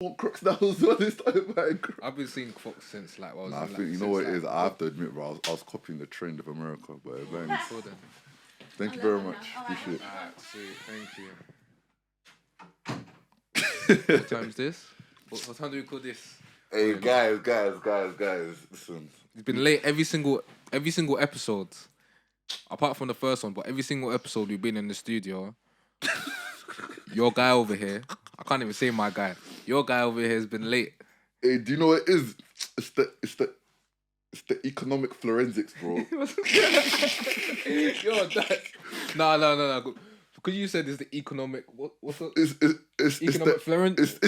want Crocs now as well. They started buying Crocs. I've been seeing Crocs since like. Nah, I think you know what it is. I have to admit, bro. I was copying the trend of America, but thank you very much. Appreciate it. Alright, sweet. Thank you. What time is this? What time do we call this? Hey guys, listen. It's been late every single episode, apart from the first one. But every single episode we've been in the studio. Your guy over here, I can't even say my guy. Your guy over here has been late. Hey, do you know what it is? It's the economic forensics, bro. Yo, that. No. Because you said it's the economic. What's the? It's economic forensics.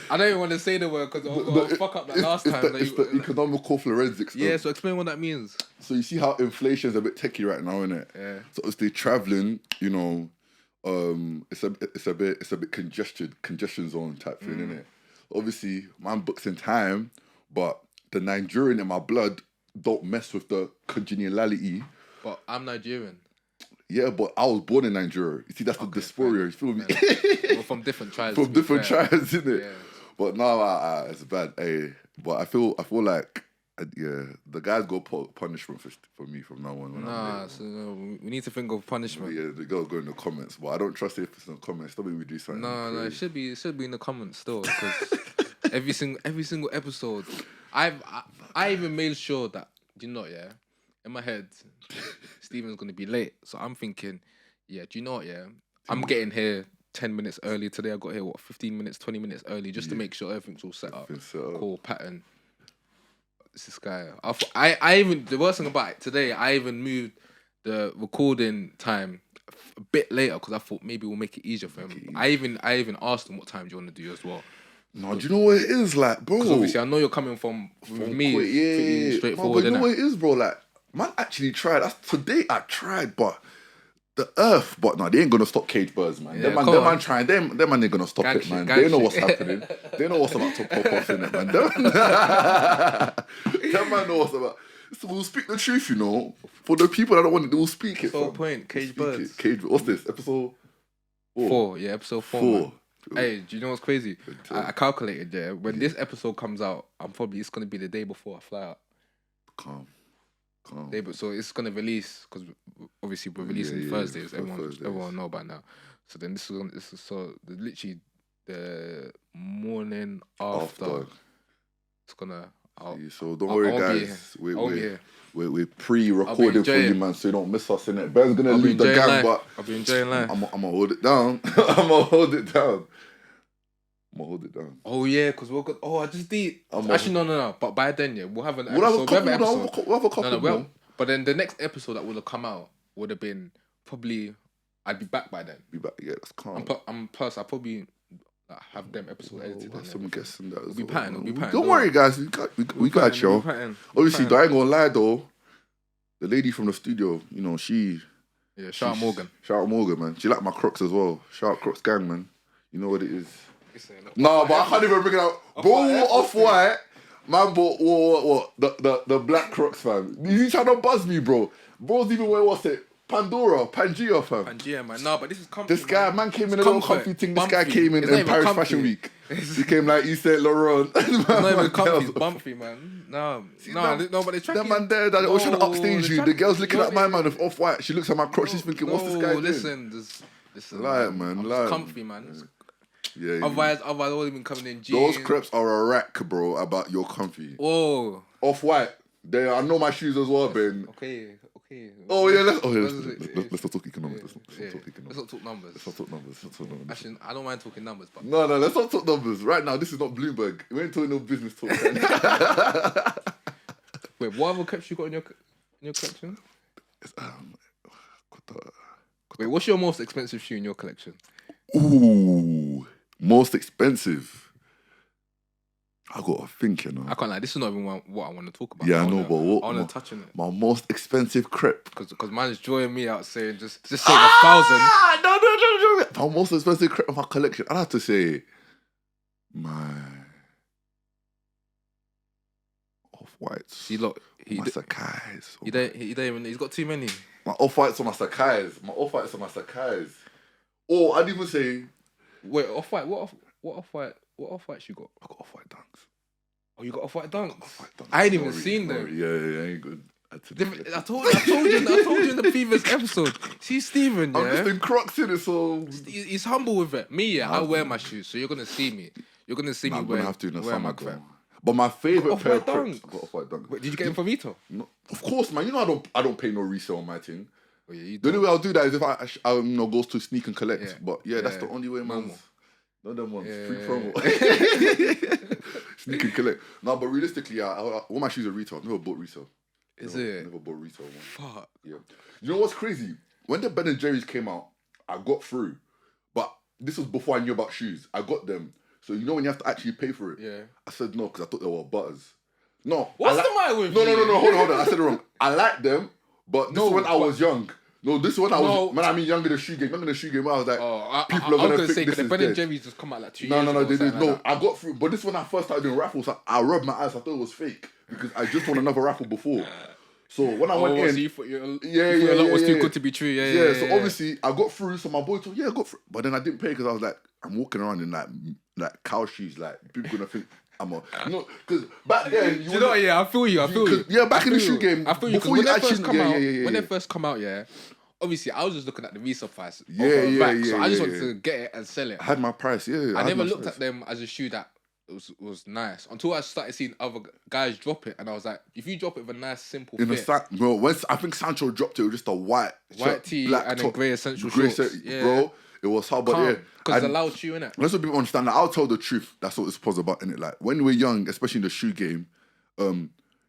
I don't even want to say the word because I'll fuck up that last time. It's the economical forensics. Yeah, so explain what that means. So you see how inflation's a bit techie right now, innit? Yeah. So obviously traveling, you know, it's a bit congestion zone type thing, innit? Obviously, man books in time, but the Nigerian in my blood don't mess with the congeniality. But I'm Nigerian. Yeah, but I was born in Nigeria. You see, that's the dysphoria. You feel me? We're from different tribes. From different tribes, innit? Yeah. But now it's bad. Hey, but I feel like the guys go punishment for me from now on. So we need to think of punishment. Yeah, the girls go in the comments, but I don't trust it if it's in the comments. Don't we do something? No, it should be in the comments still because every single episode, I even made sure that in my head, Steven's gonna be late, so I'm thinking, do you know what? Yeah, I'm getting here 10 minutes early today. I got here 15 minutes, 20 minutes early just to make sure everything's all set up. Cool pattern. This guy. I even the worst thing about it today, I even moved the recording time a bit later because I thought maybe we'll make it easier for him. I even asked him what time do you want to do as well. No, do you know what it is like, bro? Because obviously I know you're coming from me, straightforward. But you know what it is, bro? Like, man actually tried. Today I tried, but the earth. But no, they ain't gonna stop cage birds, man. Yeah, them man trying. Them man ain't gonna stop it, man. They know what's happening. They know what's about to pop off in it, man. Them man know what's about. So we'll speak the truth, you know. For the people that don't want it, we'll speak it. Whole point, cage birds. What's this? Episode 4. Yeah, episode 4. Man. Hey, do you know what's crazy? I calculated, when this episode comes out, it's gonna be the day before I fly out. Calm. So it's gonna release because obviously we're releasing Thursdays. Everyone know by now. So then this is literally the morning after. It's gonna. So don't worry, guys. We're pre-recording for you, man, so you don't miss us in it. Ben's gonna leave the gang, but I'll be enjoying life. I'm gonna hold it down. I'm gonna hold it down. Oh yeah, because we'll go. Oh, I just did. Actually, no. But by then, we'll have an episode. We'll have a couple. No. But then the next episode that would have come out would have been probably. I'd be back by then. Yeah, that's calm. Plus, I probably have them episodes edited. I'm guessing that. We'll be patting. Don't worry, guys. We got you. Obviously, I ain't gonna lie though. The lady from the studio, you know, shout out Morgan. Shout out Morgan, man. She like my Crocs as well. Shout out Crocs gang, man. You know what it is. No, but I can't even bring it out. Bro, off-white. Man bought what? The black Crocs, fam. You trying to buzz me, bro? Bro's even wearing, what's it? Pangea, fam. Pangea, man. No, but this is comfy. This guy, man came in a little comfy thing. This guy came in Paris Fashion Week. He came like East Saint Laurent. It's not even comfy, it's bumpy, man. No, but they're trying. That man there, that was trying to upstage you. The girl's looking at my man with off-white. She looks at my Crocs. She's thinking, what's this guy doing? Listen. Lie, man. It's comfy, man. Yeah. Otherwise, I would have been coming in jeans. Those crepes are a rack, bro. About your comfy. Whoa. Off-white. I know my shoes as well, Ben. Okay. Oh yeah, let's not talk economics. Let's not talk numbers. Actually, I don't mind talking numbers, but no, let's not talk numbers. Right now, this is not Bloomberg. We ain't talking no business talk. Wait, what other crepes you got in your collection? Wait, what's your most expensive shoe in your collection? Ooh, most expensive. I got to think, you know. I can't lie. This is not even what I want to talk about. Yeah, I know, but what? I want to touch on it. My most expensive crepe. Because man's joining me out saying just say 1,000. No. My most expensive crepe of my collection. I'd have to say, my off-whites. My Sakai's. He don't even. He's got too many. My off-whites are my Sakai's. Oh, I'd even say. Wait, off-white? What? What off-whites you got? I got off-white dunks. Oh, you got off-white dunks? Off-white dunks. I ain't even seen them. Yeah, ain't good. I told you in the previous episode. See, Steven, I'm just in Crocs in it, so he's humble with it. Me, I wear my shoes, so you're gonna see me. You're gonna see me I'm wear. gonna have to in the wear summer, my bro. crap. But my favorite pair of off-white Crocs, I got off-white dunks. Wait, did you get them from Vito? No, of course, man. You know I don't pay no resale on my thing. Oh, yeah, The only way I'll do that is if I goes to sneak and collect. Yeah. But that's the only way, man. No them ones. Yeah. Free promo. Sneak and collect. No, but realistically, all my shoes are retail. I've never bought resale. Never bought retail one. Fuck. Yeah. You know what's crazy? When the Ben & Jerry's came out, I got through. But this was before I knew about shoes. I got them. So you know when you have to actually pay for it? Yeah. I said no because I thought they were butters. No. What's the matter with you? you? No. Hold on. I said it wrong. I liked them, but this is when I was young. No, this is when I was. Man, I mean younger than shoe game. Younger than shoe game. I was like, people are gonna think this is the Ben dead. and Jerry's just come out like 2 years ago. No, they did. Like that. I got through. But this is when I first started doing raffles. I rubbed my eyes. I thought it was fake because I just won another raffle before. So when I went in, so you thought your lot was too good to be true. Yeah. So obviously I got through. So my boy told, I got through. But then I didn't pay because I was like, I'm walking around in like cow shoes. Like people gonna think I'm a, because back then you know, I feel you. Yeah, back in the shoe game, I feel you. Before you actually when they first come out, obviously I was just looking at the resale price. So I just wanted to get it and sell it. I had my price. Yeah, I never looked at them as a shoe that was nice until I started seeing other guys drop it, and I was like, if you drop it with a nice simple fit, bro. Once I think Sancho dropped it, was just a white tee black and top, then grey essential shorts. Bro. It was hard, but because it's a loud shoe, innit? Let's people understand that. I'll tell the truth. That's what it's supposed about, innit? Like when we're young, especially in the shoe game,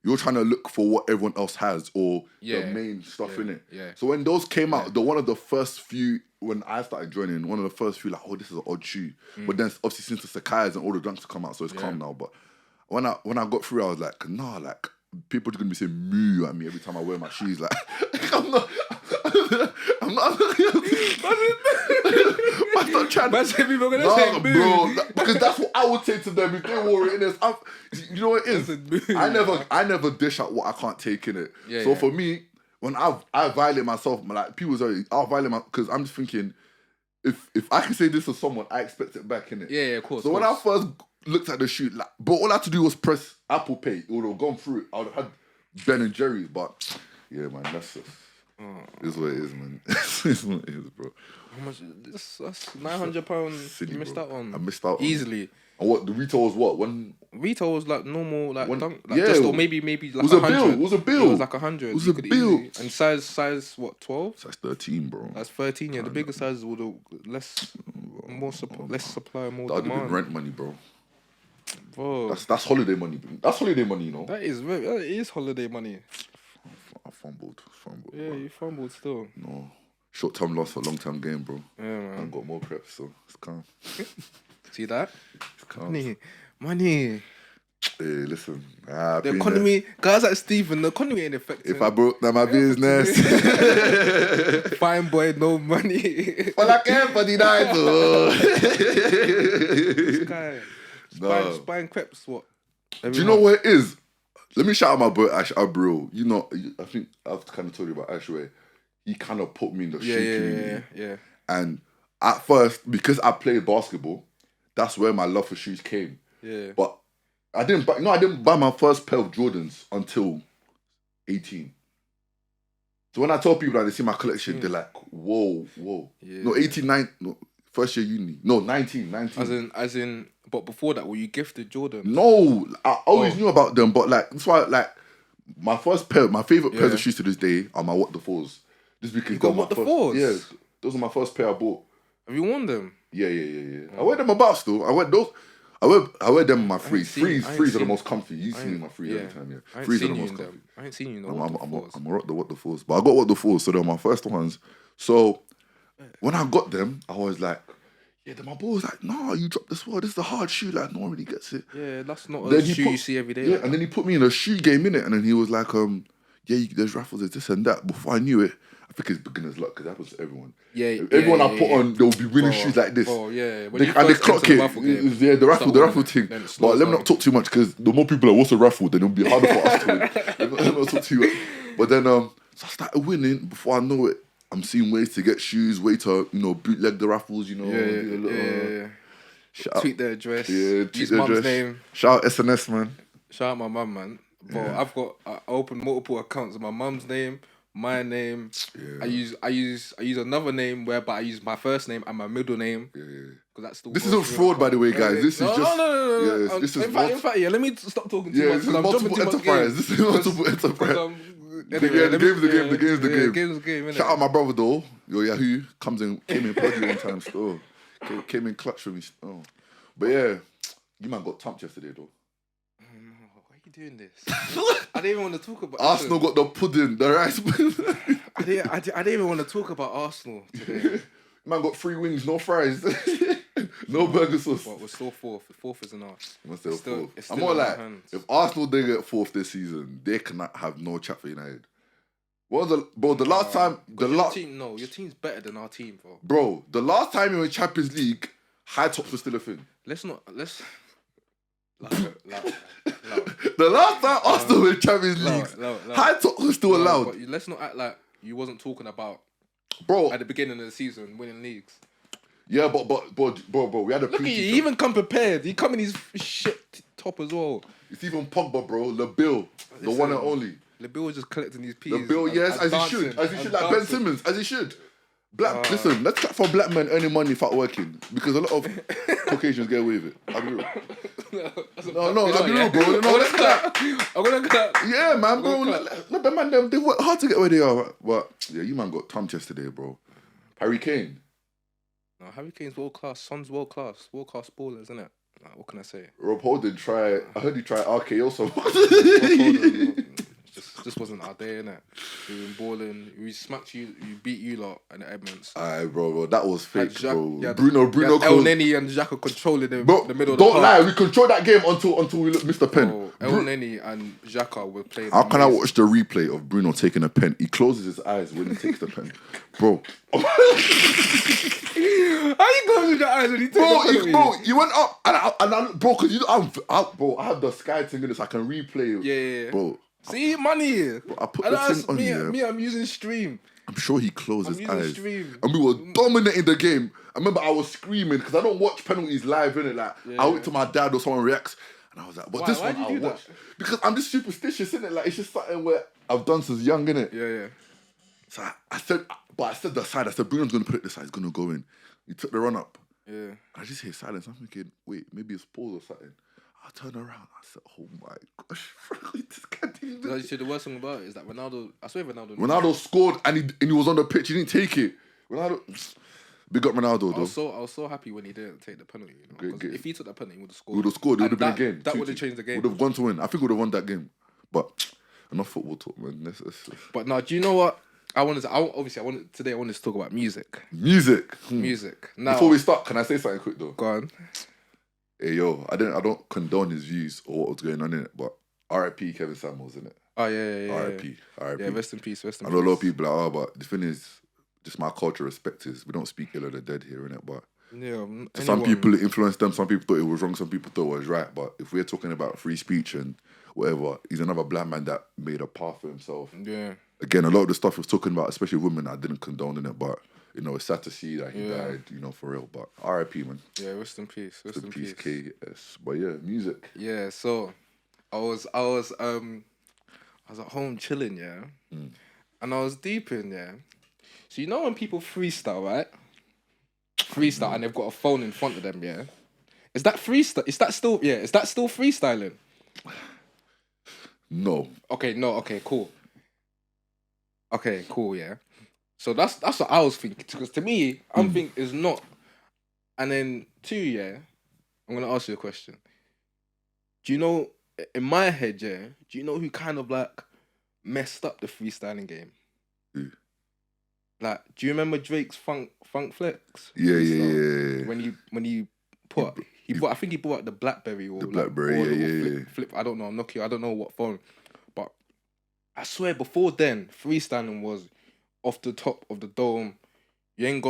you're trying to look for what everyone else has or the main stuff in it. Yeah. So when those came out, one of the first few when I started joining, one of the first few like, oh, this is an odd shoe. But then obviously since the Sakai's and all the dunks have come out, so it's calm now. But when I got through, I was like, nah, like people are gonna be saying moo at me every time I wear my shoes. Like I'm not trying to bro, because that's what I would say to them if they wore it in this. You know what it is? I never dish out what I can't take in it. So for me, when I violate myself, like people say, I'll violate because I'm just thinking, if I can say this to someone, I expect it back in it. Yeah, of course. So when I first looked at the shoe, like, but all I had to do was press Apple Pay. It would have gone through it. I would have had Ben and Jerry's, but yeah, man, that's just. Is what it is, man. It's what it is, bro. How much? That's £900 you missed out on. I missed out easily. And what the retail was? What one? Retail was like normal, like dunk, or maybe like it was 100. It was a bill. It was like 100. It was a bill. And size what? 12? Size 13, bro. That's 13. Yeah, the bigger sizes would have less supply, more that would demand. have been rent money, bro. Bro, that's holiday money. That's holiday money, you know. That is holiday money. I fumbled. Yeah, you fumbled still. No. Short-term loss for long-term gain, bro. Yeah, man. I've got more preps, so it's calm. See that? It's calm. Money. Hey, listen. The economy, guys like Stephen, the economy ain't affecting. If I broke down my business. Fine boy, no money. Well, I can't for the night, This guy. Buying crepes, what? Do you know what it is? Let me shout out my boy Ash Abril. You know, I think I've kind of told you about Ash where he kind of put me in the shoe community. Yeah. And at first, because I played basketball, that's where my love for shoes came. Yeah. But I didn't buy my first pair of Jordans until 18. So when I tell people that they see my collection, they're like, whoa. Yeah. No, 18, 9, no, first year uni. No, 19. As in, but before that, were you gifted Jordan? No, I always knew about them, but like, that's why, like, my favorite pairs of shoes to this day are my What the Fours. Just because you got What the Fours? Yeah, those are my first pair I bought. Have you worn them? Yeah. I wear them about still. I wear them in my freeze. Freeze are the most comfy. You see me in my freeze every time, yeah. Freeze are the most comfy. I ain't seen you in the I'm rock the What the Fours. But I got What the Fours, so they're my first ones. So when I got them, I was like, yeah, then my boy was like, nah, you dropped this one. This is a hard shoe. Like, no one really gets it. Yeah, that's not a shoe you see every day. Yeah, and then he put me in a shoe game, innit? And then he was like, there's raffles, there's this and that. Before I knew it, I think it's beginner's luck because that happens to everyone. Yeah, everyone I put on, they'll be winning shoes like this. Oh, yeah. And they clock it. The raffle thing. But let me not talk too much because the more people are, what's a raffle, then it'll be harder for us to win. Let me not talk too much. But then, so I started winning. Before I know it, I'm seeing ways to get shoes, way to, bootleg the raffles, Yeah. Tweet their address. Yeah, tweet use their mum's address. name. Shout out SNS, man. Shout out my mum, man. Bro, I've got I opened multiple accounts of my mum's name, my name. Yeah. I use another name whereby I use my first name and my middle name. Yeah. Because that's still. This isn't fraud, by the way, guys. This is just. No. Yes, this is in fact, yeah. Let me stop talking too much. This is multiple enterprise. This is multiple enterprise. Anyway, the game's the game. The game's the game. Game's the game. Shout out my brother though. Yo Yahoo came in pluggy one time still. Came in clutch for me still. But yeah, you man got thumped yesterday though. Why are you doing this? I didn't even want to talk about Arsenal got the pudding, the rice pudding. I didn't even want to talk about Arsenal today. Man got 3 wings, no fries, no burger sauce. But we're still fourth. Fourth is enough. We're still fourth. It's I'm still more in like, our hands. if Arsenal they get fourth this season, they cannot have no chat for United. What was the last time? Your team's better than our team, bro. Bro, the last time you were in Champions League, high tops were still a thing. Let's. The last time Arsenal were in Champions League, high tops were still allowed. But let's not act like you wasn't talking about, bro, at the beginning of the season winning leagues. Yeah, but we had a look at you. He even come prepared. He come in his shit top as well. It's even Pogba, bro. LeBill, the one and only. LeBill was just collecting these peas. LeBill, yes, as he should, like Ben Simmons, as he should. Listen, let's chat for black men earning money without working, because a lot of Caucasians get away with it. I'll be real. No, I'll be real, bro. No, let's clap. I'm gonna clap. Yeah, man, bro. Let the man, they work hard to get where they are. But yeah, you man got thumped yesterday, bro. Harry Kane. No, Harry Kane's world class. Son's world class ballers, isn't it? Like, what can I say? Rob Holding I heard he tried RKO so just wasn't our day, innit? We been balling. We smacked you. We beat you lot and the Edmonds. Aye, bro, that was fake, bro. Yeah, Bruno. El Neni and Xhaka controlling the middle of the park. Don't lie, we controlled that game until we missed the pen. Bro, El Neni and Xhaka were playing. How can I watch the replay of Bruno taking a pen? He closes his eyes when he takes the pen, bro. How you closing your eyes when he takes the pen? Bro, you went up and bro, because I have the Sky thing in this. I can replay. Yeah. Bro. See, money. Bro, I put the thing on here. Me, I'm using Stream. I'm sure he closed his eyes. Stream. And we were dominating the game. I remember I was screaming because I don't watch penalties live, innit? Like, I went to my dad or someone reacts, and I was like, but this one I'll watch. Because I'm just superstitious, innit? Like, it's just something where I've done since young, innit? Yeah. So I said the side. I said, Bruno's going to put it this side. He's going to go in. He took the run up. Yeah. I just hear silence. I'm thinking, wait, maybe it's pause or something. I turn around. I said, "Oh my gosh, this guy didn't even." The worst thing about it is that Ronaldo. I swear Ronaldo scored and he was on the pitch. He didn't take it. Ronaldo, big up Ronaldo though. I was so happy when he didn't take the penalty. You know? If he took that penalty, he would have scored. It would have been a game. That would have changed the game. Would have gone to win. I think we would have won that game. But enough football talk, man. But now, do you know what? Today I wanted to talk about music. Music. Now, before we start, can I say something quick though? Go on. Hey yo, I don't condone his views or what was going on in it, but R.I.P. Kevin Samuels, innit? Oh yeah. R.I.P. Yeah, rest in peace. I know a lot of people are like, but the thing is, just my culture respect is we don't speak ill of the dead here, innit? But some people it influenced them, some people thought it was wrong, some people thought it was right. But if we're talking about free speech and whatever, he's another black man that made a path for himself. Yeah. Again, a lot of the stuff he was talking about, especially women, I didn't condone in it, but you know, it's sad to see that he died, you know, for real. But R.I.P. man. Yeah, rest in peace. Rest in peace. KS. But yeah, music. Yeah, so I was at home chilling, yeah, and I was deep in, yeah. So you know when people freestyle, right? And they've got a phone in front of them, yeah. Is that freestyle? Is that still freestyling? No. Okay, cool. Okay, cool, yeah. So that's what I was thinking. Because to me, I'm thinking it's not. And then 2, yeah, I'm gonna ask you a question. Do you know, in my head, yeah, do you know who kind of like messed up the freestyling game? Who? Like, do you remember Drake's Funk Flex? Yeah. When he put I think he brought out the BlackBerry or the BlackBerry, flip. I don't know, Nokia. I don't know what phone, but I swear before then, freestyling was off the top of the dome. You ain't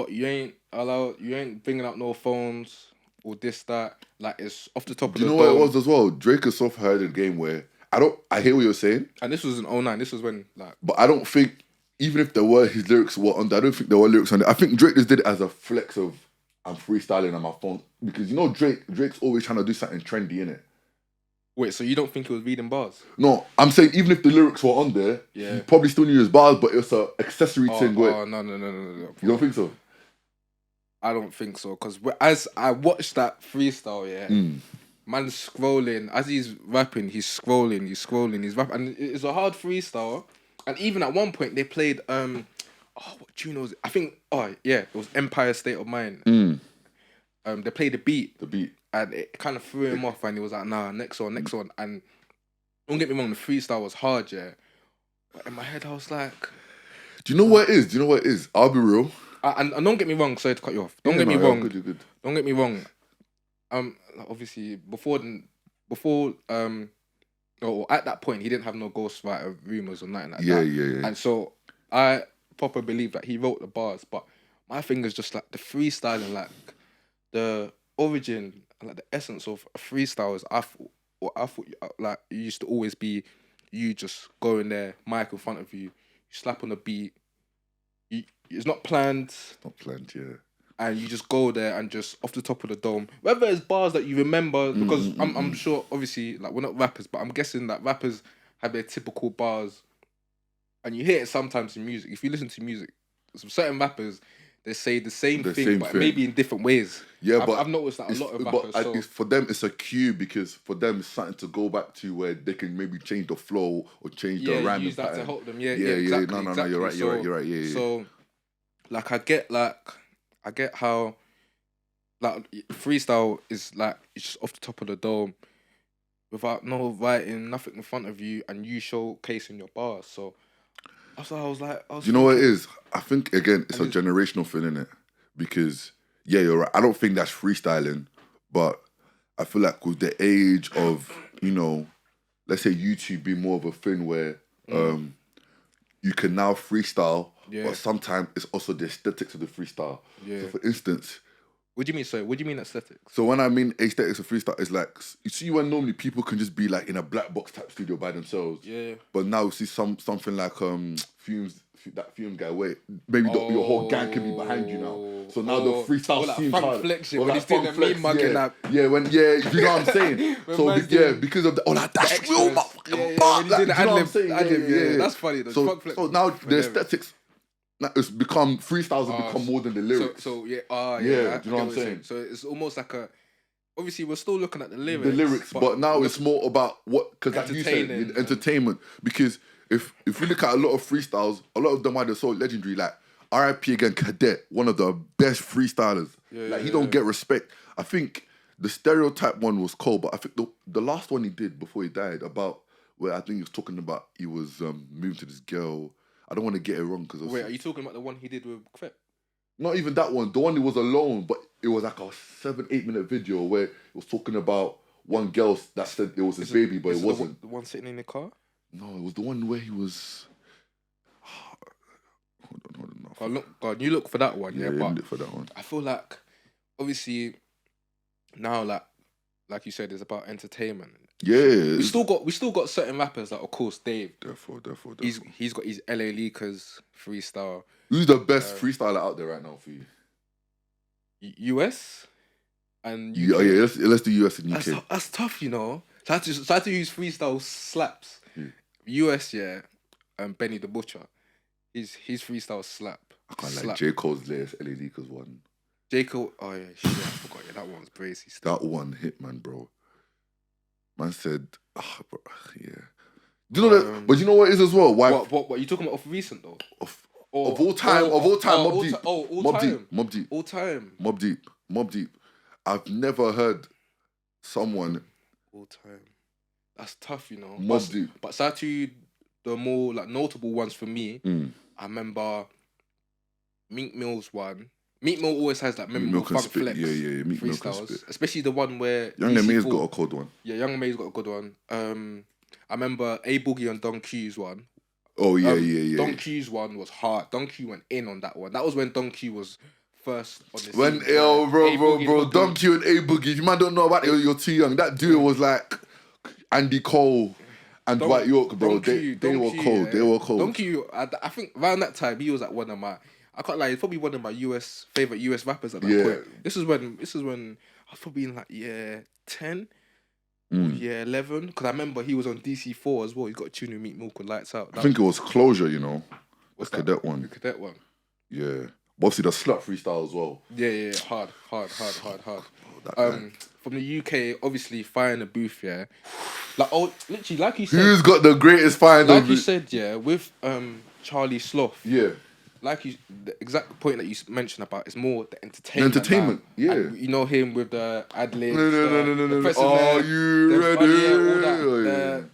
bringing out no phones or this, that. Like, it's off the top of the dome. Do you know what it was as well? Drake has soft heard a game where I hear what you're saying. And this was in 2009. This was when, like. But I don't think, even if his lyrics were on there, I don't think there were lyrics on there. I think Drake just did it as a flex of, I'm freestyling on my phone because you know Drake's always trying to do something trendy, innit? Wait, so you don't think he was reading bars? No, I'm saying even if the lyrics were on there, you probably still knew his bars, but it's a accessory thing. No. You don't think so? I don't think so, because as I watched that freestyle, man's scrolling as he's rapping. He's scrolling, he's rapping, and it's a hard freestyle. And even at one point, they played what tune was it? I think it was Empire State of Mind. They played the beat, and it kind of threw him off, and he was like, "Nah, next one." And don't get me wrong, the freestyle was hard, but in my head, I was like, "Do you know what it is? I'll be real." And don't get me wrong. Sorry to cut you off. Don't get me wrong. You're good. Don't get me wrong. Obviously, before or at that point, he didn't have no ghostwriter rumors or nothing like that. Yeah. And so I proper believe that he wrote the bars, but my thing is just like the freestyling, like the origin, like the essence of a freestyle is I thought like it used to always be you just going there, mic in front of you, you slap on the beat. It's not planned. Yeah. And you just go there and just off the top of the dome, whether it's bars that you remember, because I'm sure, obviously, like we're not rappers, but I'm guessing that rappers have their typical bars, and you hear it sometimes in music. If you listen to music, some certain rappers, they say the same thing, but maybe in different ways. Yeah, I've noticed that a lot of rappers. But for them, it's a cue because for them, it's something to go back to where they can maybe change the flow or change the rhyme. Use that pattern to help them. Yeah, exactly. No, you're right. Yeah. So, like, I get how, like, freestyle is like it's just off the top of the dome, without no writing, nothing in front of you, and you showcasing your bars. So that's what I was like. You know what it is? I think again, it's a generational thing, innit? Because you're right. I don't think that's freestyling, but I feel like with the age of let's say YouTube being more of a thing where you can now freestyle. Yeah. But sometimes it's also the aesthetics of the freestyle. Yeah. So for instance... What do you mean, sorry? What do you mean aesthetics? So when I mean aesthetics of freestyle, it's like... You see when normally people can just be like in a black box type studio by themselves. Yeah. But now you see something like that Fume guy where maybe your whole gang can be behind you now. So now the freestyle scene... Funk flexion. When he's doing the meme mugging up. Yeah, you know what I'm saying? So because of that's real motherfucking bar. When he's doing the ad-lib, that's funny though. So now the aesthetics... It's become freestyles have become more than the lyrics. Do you know what I'm saying? So it's almost like obviously we're still looking at the lyrics. But now it's more about because like you said, entertainment. Because if we look at a lot of freestyles, a lot of them are so legendary. Like R.I.P. again, Cadet, one of the best freestylers. He don't get respect. I think the Stereotype one was cool, but I think the last one he did before he died about where I think he was talking about he was moving to this girl. I don't want to get it wrong because... Wait, are you talking about the one he did with Crep? Not even that one. The one he was alone, but it was like a 7-8 minute video where it was talking about one girl that said it was his baby, but it wasn't. The one sitting in the car? No, it was the one where he was... Hold on. You look for that one, yeah? But look for that one. I feel like, obviously, now, like you said, it's about entertainment. Yeah, we still got certain rappers like, of course, Dave. Therefore. He's got his LA Leakers freestyle. Who's the best freestyler out there right now for you? US and UK. Yeah. Let's do US and UK. That's tough, you know. So I had to use freestyle slaps. US, Benny the Butcher. His freestyle slap. I can't like J. Cole's latest LA Leakers one. J. Cole, I forgot. Yeah, that one's crazy. That one hit, man, bro. Man said, yeah. Do you know that? But you know what it is as well? Why? What? Are you talking about off recent though? Of all time, Mobb Deep. All time. Mobb Deep. I've never heard someone. All time. That's tough, you know. Mobb Deep. But sad to you, the more like notable ones for me, I remember Meek Mill's one. Meek Mill always has that memorable funk flex Meek Mill freestyles, especially the one where Young M.A's got a cold one. Yeah, Young M.A's got a good one. I remember A Boogie and Don Q's one. Oh yeah. Don Q's one was hard. Don Q went in on that one. That was when Don Q was first on the scene. Bro, Don Q and A Boogie. If you man don't know about it, you're too young. That duo was like Andy Cole and Dwight York, bro. They were cold. They were cold. Don Q, I think around that time he was like one of my. I can't lie. He's probably one of my favorite US rappers at that Yeah. point. This is when I was probably in like year 10. Yeah, 11. Because I remember he was on DC4 as well. He's got a tune with Meat Milk with Lights Out. I think it was Closure, you know. What's the that? Cadet one. The Cadet one. Yeah. But obviously the Slut freestyle as well. Yeah. Hard. From the UK, obviously, Fire in the Booth, yeah. Like, literally, like you said. Who's got the greatest Fire in the Booth? Like you said, yeah, with Charlie Sloth. Yeah. Like the exact point that you mentioned about is more the entertainment. Yeah. And you know him with the ad libs. No. Are you ready?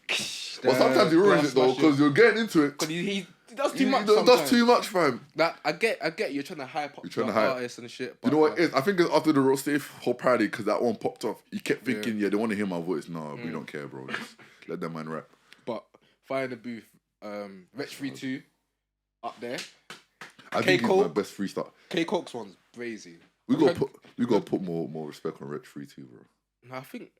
Well, sometimes he ruins it though, because you're getting into it. Because he does too much. He does too much, fam. Like, I get you're trying to hype up the artists and shit. But you know what it is? I think it's after the Roast Safe whole party, because that one popped off. You kept thinking, they want to hear my voice. No, we don't care, bro. Just let that man rap. But Fire in the Booth, Wretch 3-2, up there. I think he's my best freestyle. K Coke's one's crazy. We gotta put more respect on Wretch 3-2, bro. No, I think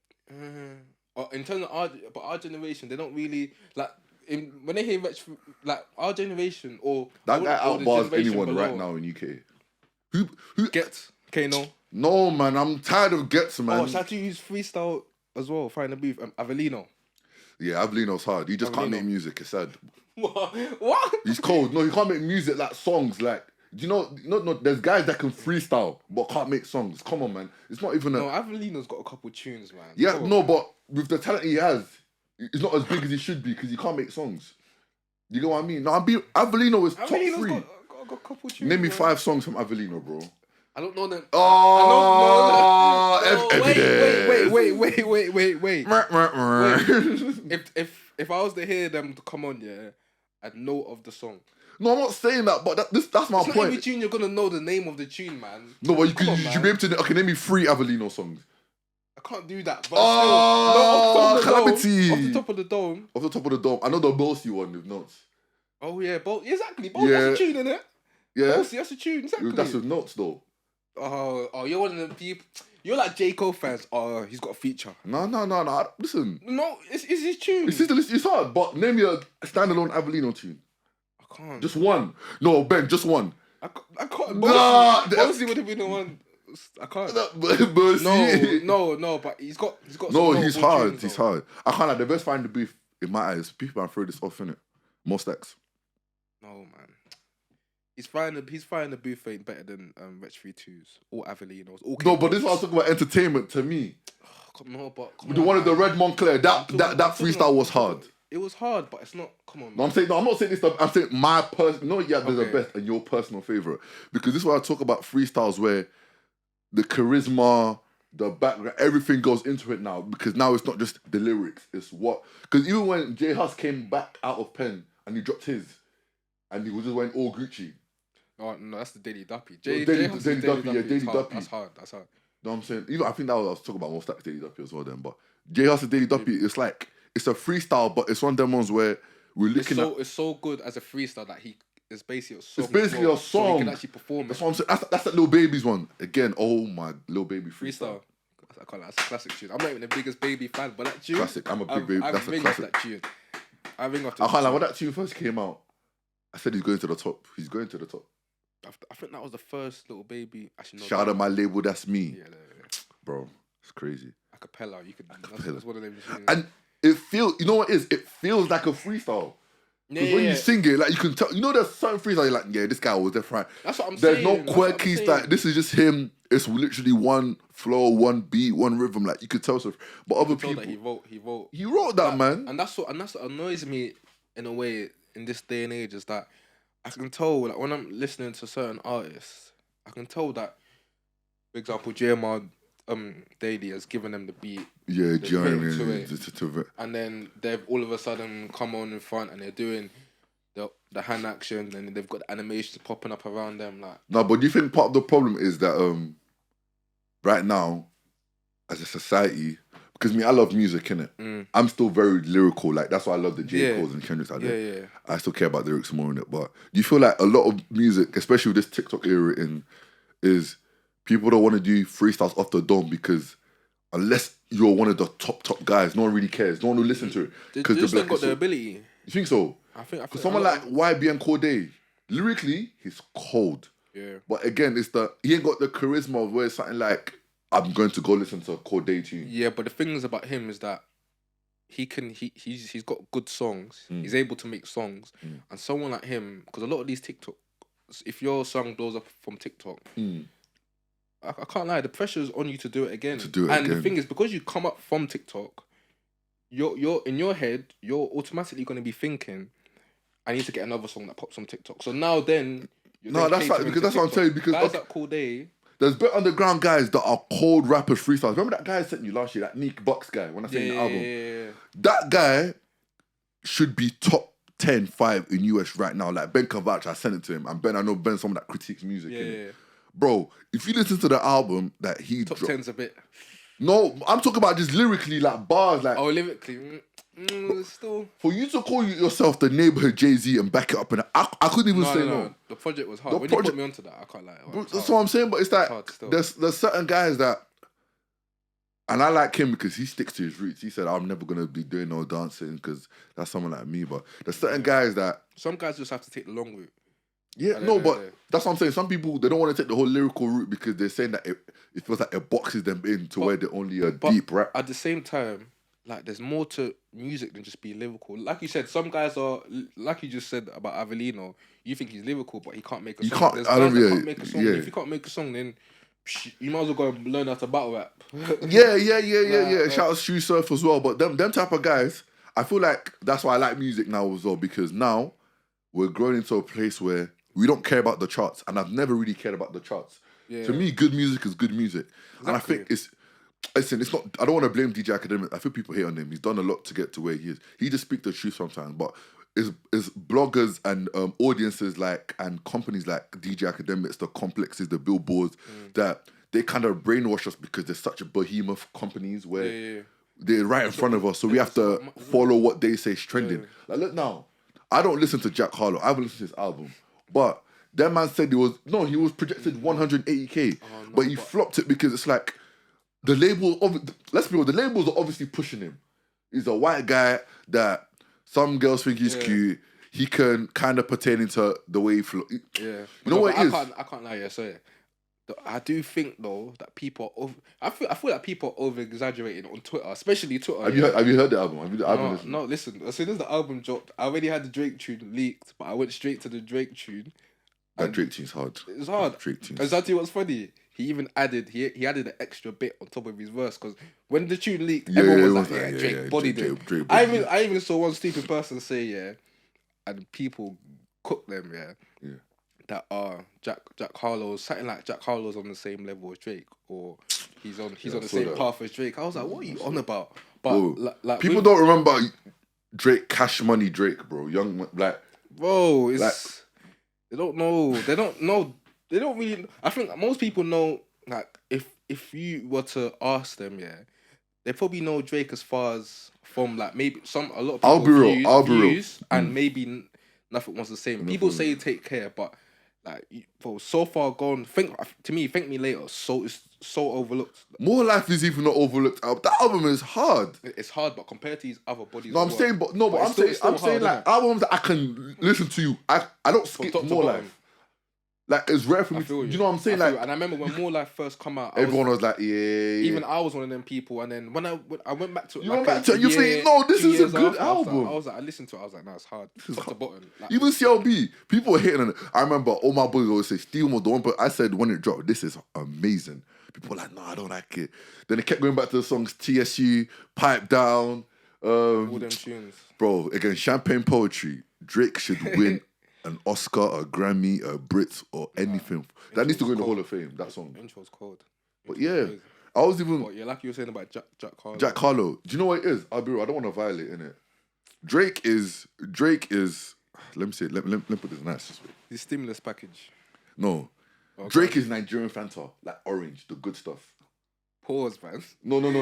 in terms of our generation, they don't really like when they hear Wretch, like our generation or that guy outbars anyone right now in UK. Who Gets Kano? No, man, I'm tired of Gets, man. Oh, should I use Freestyle as well? Fire in the Booth, Avellino. Yeah, Avellino's hard. He just can't make music. It's sad. What? He's cold. No, he can't make music like songs. Like, do you know? There's guys that can freestyle but can't make songs. Come on, man. It's not even No, Avellino's got a couple tunes, man. Yeah, but with the talent he has, it's not as big as he should be because he can't make songs. You know what I mean? No, Avellino is top 3. Got a couple tunes. Name me 5 songs from Avellino, bro. I don't know them. Oh, Wait. If I was to hear them come on, yeah, I'd know of the song. No, I'm not saying that, but that's my point. Not every tune you're gonna know the name of the tune, man. No, but you should be able to. Okay, name me 3 Avellino songs. I can't do that. But Calamity. Off the top of the dome. Off the top of the dome. I know the Bossy one with notes. Oh yeah, exactly. That's a tune, innit? Yeah. Bossy, that's a tune, exactly. That's with notes though. Oh, you're one of the people. You're like J. Cole fans. Oh, he's got a feature. No. Listen. No, it's his tune. It's hard, but name me a standalone Avellino tune. I can't. Just one. No, Ben, just one. I can't. Bossy would have been the one. I can't. Bossy. No, but he's got. No, he's hard. He's hard. I can't. Like, the best Fire in the Booth in my eyes. People might throw this off, innit? Mostacks. No, man. He's fine the Booth ain't better than Wretch 3-2s or Avellino's. No, but this is what I was talking about entertainment to me. The one of the Red Montclair, that freestyle was hard. It was hard, but it's not. Come on. No, I'm not saying this. I'm saying my personal. There's a best and your personal favorite, because this is why I talk about freestyles where the charisma, the background, everything goes into it now. Because now it's not just the lyrics. It's what. Because even when J Hus came back out of Penn and he dropped his, and he was just went all Gucci. Oh no, that's the Daily Duppy. Daily Duppy. That's hard. You know what I'm saying? Even I think that was, I was talking about Mostack Daily Duppy as well then. But J Hus Daily Duppy, it's like it's a freestyle, but it's one of them ones where we're looking at. It's so good as a freestyle that it's basically a song. It's basically a song. So he can actually perform. That's what I'm saying. That's that Lil Baby's one again. Oh my, Lil Baby freestyle. I call that's a classic tune. I'm not even the biggest Baby fan, but that tune. Classic. I'm a big Baby. That's a classic. That tune. I can't lie. When that tune first came out, I said he's going to the top. He's going to the top. I think that was the first Little Baby. Actually, no. Shout out my label. That's me. Yeah. Bro, it's crazy. Acapella. You could. That's one of them. And it feels. You know what it is? It feels like a freestyle. Because when you sing it, like you can tell. You know, there's certain freestyles you're like, yeah, this guy was different. That's what I'm saying. There's no quirky style. This is just him. It's literally one flow, one beat, one rhythm. Like you could tell. So, but other people, that he wrote that, man. And that's what annoys me in a way in this day and age is that I can tell, like when I'm listening to certain artists, I can tell that, for example, JMR Daily has given them the beat. Yeah, Jeremy. And then they've all of a sudden come on in front and they're doing the hand action and they've got the animations popping up around them. Like no, but do you think part of the problem is that right now, as a society, because I love music, innit? I'm still very lyrical. Like that's why I love the J. Coles and Kendricks out there. Yeah. I still care about the lyrics more in it. But do you feel like a lot of music, especially with this TikTok era, is people don't want to do freestyles off the dome because unless you're one of the top guys, no one really cares. No one will listen to it because they just got the ability. You think so? I think someone like YBN Corday, lyrically, he's cold. Yeah. But again, he ain't got the charisma of where it's something like, I'm going to go listen to a Corday tune. Yeah, but the things about him is that he's got good songs. He's able to make songs. And someone like him, because a lot of these TikTok, if your song blows up from TikTok, I can't lie, the pressure is on you to do it again. The thing is, because you come up from TikTok, you're in your head, you're automatically going to be thinking, I need to get another song that pops on TikTok. So now then, that's right, because that's what I'm saying. Because guys like Corday, there's bit underground guys that are cold rappers, freestyles. Remember that guy I sent you last year, that Neek Bucks guy, when I sent you the album? Yeah. That guy should be top 10, 5 in US right now. Like Ben Kavach, I sent it to him. And Ben, I know Ben's someone that critiques music. Yeah. Bro, if you listen to the album that he top 10's a bit. No, I'm talking about just lyrically, like bars. Like, lyrically. Still. For you to call yourself the neighborhood Jay-Z and back it up, and I couldn't even say no. The project was hard. When you put me onto that, I can't lie. That's what I'm saying, but it's like, there's certain guys that, and I like him because he sticks to his roots. He said, I'm never going to be doing no dancing because that's someone like me, but there's certain guys that... Some guys just have to take the long route. Yeah, but that's what I'm saying. Some people, they don't want to take the whole lyrical route because they're saying that it feels like it boxes them in to where they're only a deep rap. At the same time, like, there's more to music than just be lyrical. Like you said, some guys are, like you just said about Avellino, you think he's lyrical, but he can't make a song. Can't make a song. If you can't make a song, then you might as well go and learn how to battle rap. Yeah. Shout out to Shoe Surf as well. But them type of guys, I feel like that's why I like music now as well, because now we're growing into a place where we don't care about the charts, and I've never really cared about the charts. Yeah. To me, good music is good music. Exactly. And I think it's not, I don't want to blame DJ Academic. I feel people hate on him. He's done a lot to get to where he is. He just speaks the truth sometimes, but is bloggers and audiences and companies like DJ Academics, the Complexes, the Billboards, that they kind of brainwash us because they're such a behemoth companies where they're right in front of us, so we have to follow what they say is trending. Like, look now, I don't listen to Jack Harlow. I haven't listened to his album, but that man said he was projected 180K, but he flopped it because it's like the label. Let's be real, the labels are obviously pushing him. He's a white guy that some girls think he's cute. He can kind of pertain into the way he flows. Yeah, you know what it is? I can't lie. Yeah, sorry. I do think though that people I feel like people are over exaggerating on Twitter, especially Twitter. Have you heard the album? No, listen. As soon as the album dropped, I already had the Drake tune leaked, but I went straight to the Drake tune. That Drake tune's hard. It's hard. Drake tunes. And that's what's funny. He even added he added an extra bit on top of his verse, because when the tune leaked, everyone was like, Drake bodied it. I even saw one stupid person say, and people cook them, that Jack Harlow's something like Jack Harlow's on the same level as Drake, or he's on the same path as Drake. I was like, what are you on about? But like people don't remember Drake, Cash Money Drake, bro. Young bro, it's they don't know. They don't know. They don't really. I think most people know. Like, if you were to ask them, they probably know Drake as far as from like maybe a lot of people I'll be real. And maybe Nothing Was the Same. People say Take Care, but like, so far gone. Think Me Later. It's so overlooked. More Life is even not overlooked. That album is hard. It's hard, but compared to his other bodies. No, I'm saying like albums that I can listen to. I don't skip More Life. Like, it's rare for me. You know what I'm saying? And I remember when More Life first come out, everyone was like, yeah. Even I was one of them people. And then when I went back to it, you think, no, this is a good album. I listened to it. I was like, no, it's hard. It's top to bottom. Like, even CLB, people were hating on it. I remember all my boys always say, Steven was the one, but I said when it dropped, this is amazing. People were like, no, I don't like it. Then it kept going back to the songs TSU, Pipe Down. All them tunes. Bro, again, Champagne Poetry. Drake should win an Oscar, a Grammy, a Brit, or anything. That needs to go in the Hall of Fame, that song. Intro's cold. But yeah, I was even... like you were saying about Jack Harlow. Jack Harlow. Do you know what it is? I'll be real, I don't want to violate, innit? Drake is... Let me say it. Let me put this nice this way. His stimulus package. No. Okay. Drake is Nigerian Fanta. Like Orange, the good stuff. Pause, man. No. Like,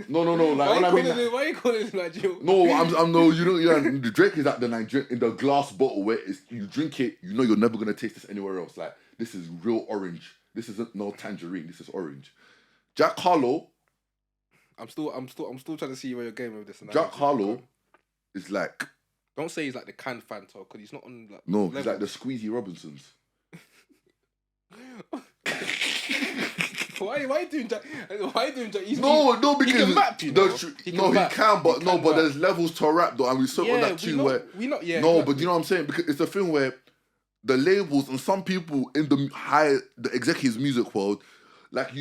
why are you calling it Nigerian? No, I'm no. The Drake is like the Nigerian in the glass bottle where you drink it. You know you're never gonna taste this anywhere else. Like, this is real orange. This isn't no tangerine. This is orange. Jack Harlow. I'm still trying to see where you're going with this. Jack Harlow is like Don't say he's like the canned Fanta because he's not on like. No, he's like the Squeezy Robinsons. Why are you doing Jack? Why are you doing Jack? Because he can map, you know. he can, but there's levels to a rap though, and we saw on that tune where but you know what I'm saying, because it's a thing where the labels and some people in the executives music world, like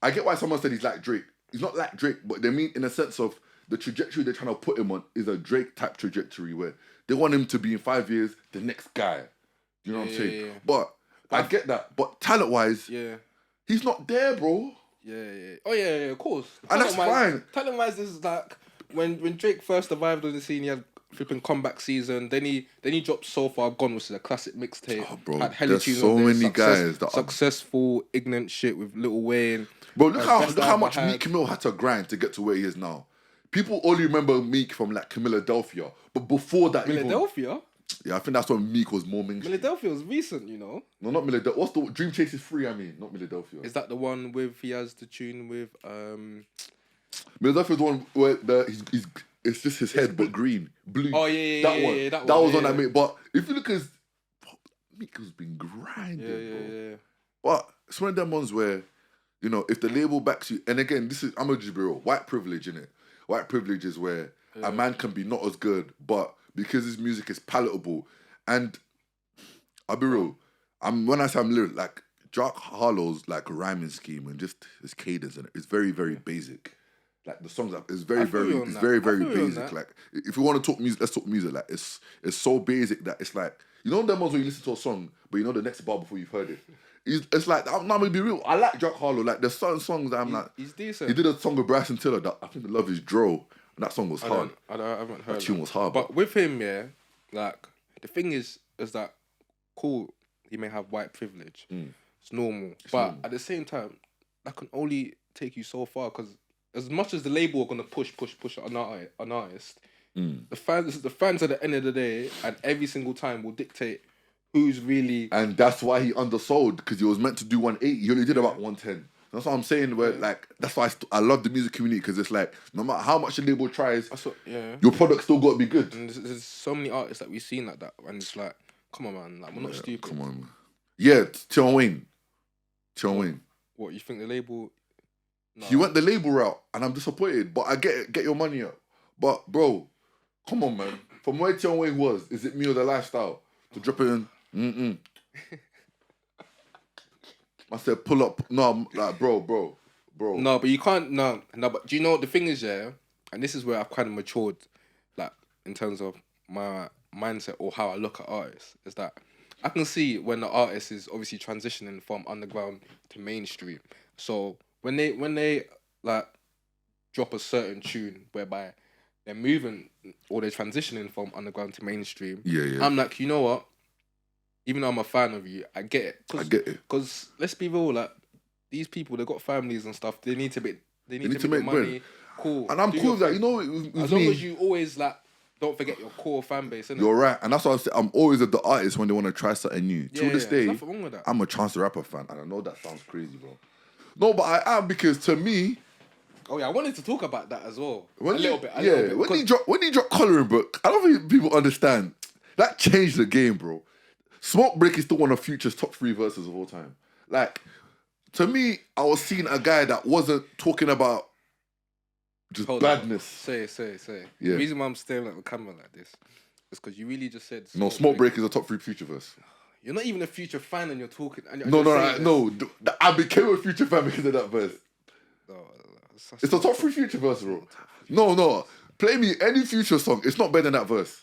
I get why someone said he's like Drake. He's not like Drake, but they mean in a sense of the trajectory they're trying to put him on is a Drake type trajectory where they want him to be in 5 years the next guy. You know what I'm saying? Yeah. But I get that. But talent wise, he's not there, bro. Yeah. Oh yeah, of course. And that's fine. Talent wise, this is like when Drake first arrived on the scene, he had flipping comeback season. Then he dropped So Far Gone, which is a classic mixtape. Oh, bro, had there's so many guys that successful, ignorant shit with Lil Wayne. Bro, look how much Meek Mill had to grind to get to where he is now. People only remember Meek from like Philadelphia, but before that, Philadelphia. Yeah, I think that's when Meek was more mainstream. Philadelphia was recent, you know. No, not Philadelphia. What's the Dream Chase is free? I mean, not Philadelphia. Is that the one with he has the tune with Philadelphia's the one where it's just his head but green, blue. Oh yeah, that one. That was on that mate. But if you look at Meek has been grinding, bro. But it's one of them ones where, you know, if the label backs you, and again, I'm gonna just be real, white privilege, innit? White privilege is where a man can be not as good, but because his music is palatable, and I'll be real, when I say I'm lyric, like Jack Harlow's like rhyming scheme and just his cadence and it's very, very basic. Like the songs is very, very basic. Like if we want to talk music, let's talk music. Like it's so basic that it's like, you know them ones where you listen to a song, but you know the next bar before you've heard it. It's like, I'm not gonna be real. I like Jack Harlow. Like there's certain songs that he's decent. He did a song with Bryson Tiller that I think the Love Is Dro, and that song was hard. I haven't heard that tune was hard. But with him, like the thing is that cool. He may have white privilege. It's normal, but at the same time, that can only take you so far because as much as the label are gonna push an artist, the fans at the end of the day and every single time will dictate who's really. And that's why he undersold, because he was meant to do 180. He only did about 110. That's what I'm saying. Where like that's why I love the music community, because it's like no matter how much the label tries, your product still got to be good. And there's so many artists that we've seen like that, and it's like, come on, man, like we're not stupid. Come on, man. Yeah, Tion Wayne. What you think the label? No. He went the label route, and I'm disappointed. But I get your money up. But bro, come on, man. From where Tion Wayne was, is it me or the lifestyle to drop it in? I said, pull up. No, I'm like, bro. No, but you can't. No. But do you know what the thing is? Yeah, and this is where I've kind of matured, like in terms of my mindset or how I look at artists. Is that I can see when the artist is obviously transitioning from underground to mainstream. So when they like drop a certain tune whereby they're moving or they're transitioning from underground to mainstream, I'm like, you know what? Even though I'm a fan of you, I get it. I get it. Because let's be real, like these people, they got families and stuff. They need to make money. Bread. Cool. And I'm cool with that. You know, as long as you always like don't forget your core fan base. Innit? You're right, and that's what I'm always at the artists when they want to try something new. Till this day, there's nothing wrong with that. I'm a Chance the Rapper fan, and I know that sounds crazy, bro. No, but I am, because to me. Oh yeah, I wanted to talk about that as well. A little bit. When he dropped Colouring Book, I don't think people understand. That changed the game, bro. Smoke Break is still one of Future's top 3 verses of all time. Like, to me, I was seeing a guy that wasn't talking about just badness. Say. Yeah. The reason why I'm staring at the camera like this is because you really just said... Smoke Break is a top 3 Future verse. You're not even a Future fan and you're talking... And No. I became a Future fan because of that verse. It's the top 3 Future verse, bro. No. Play me any Future song. It's not better than that verse.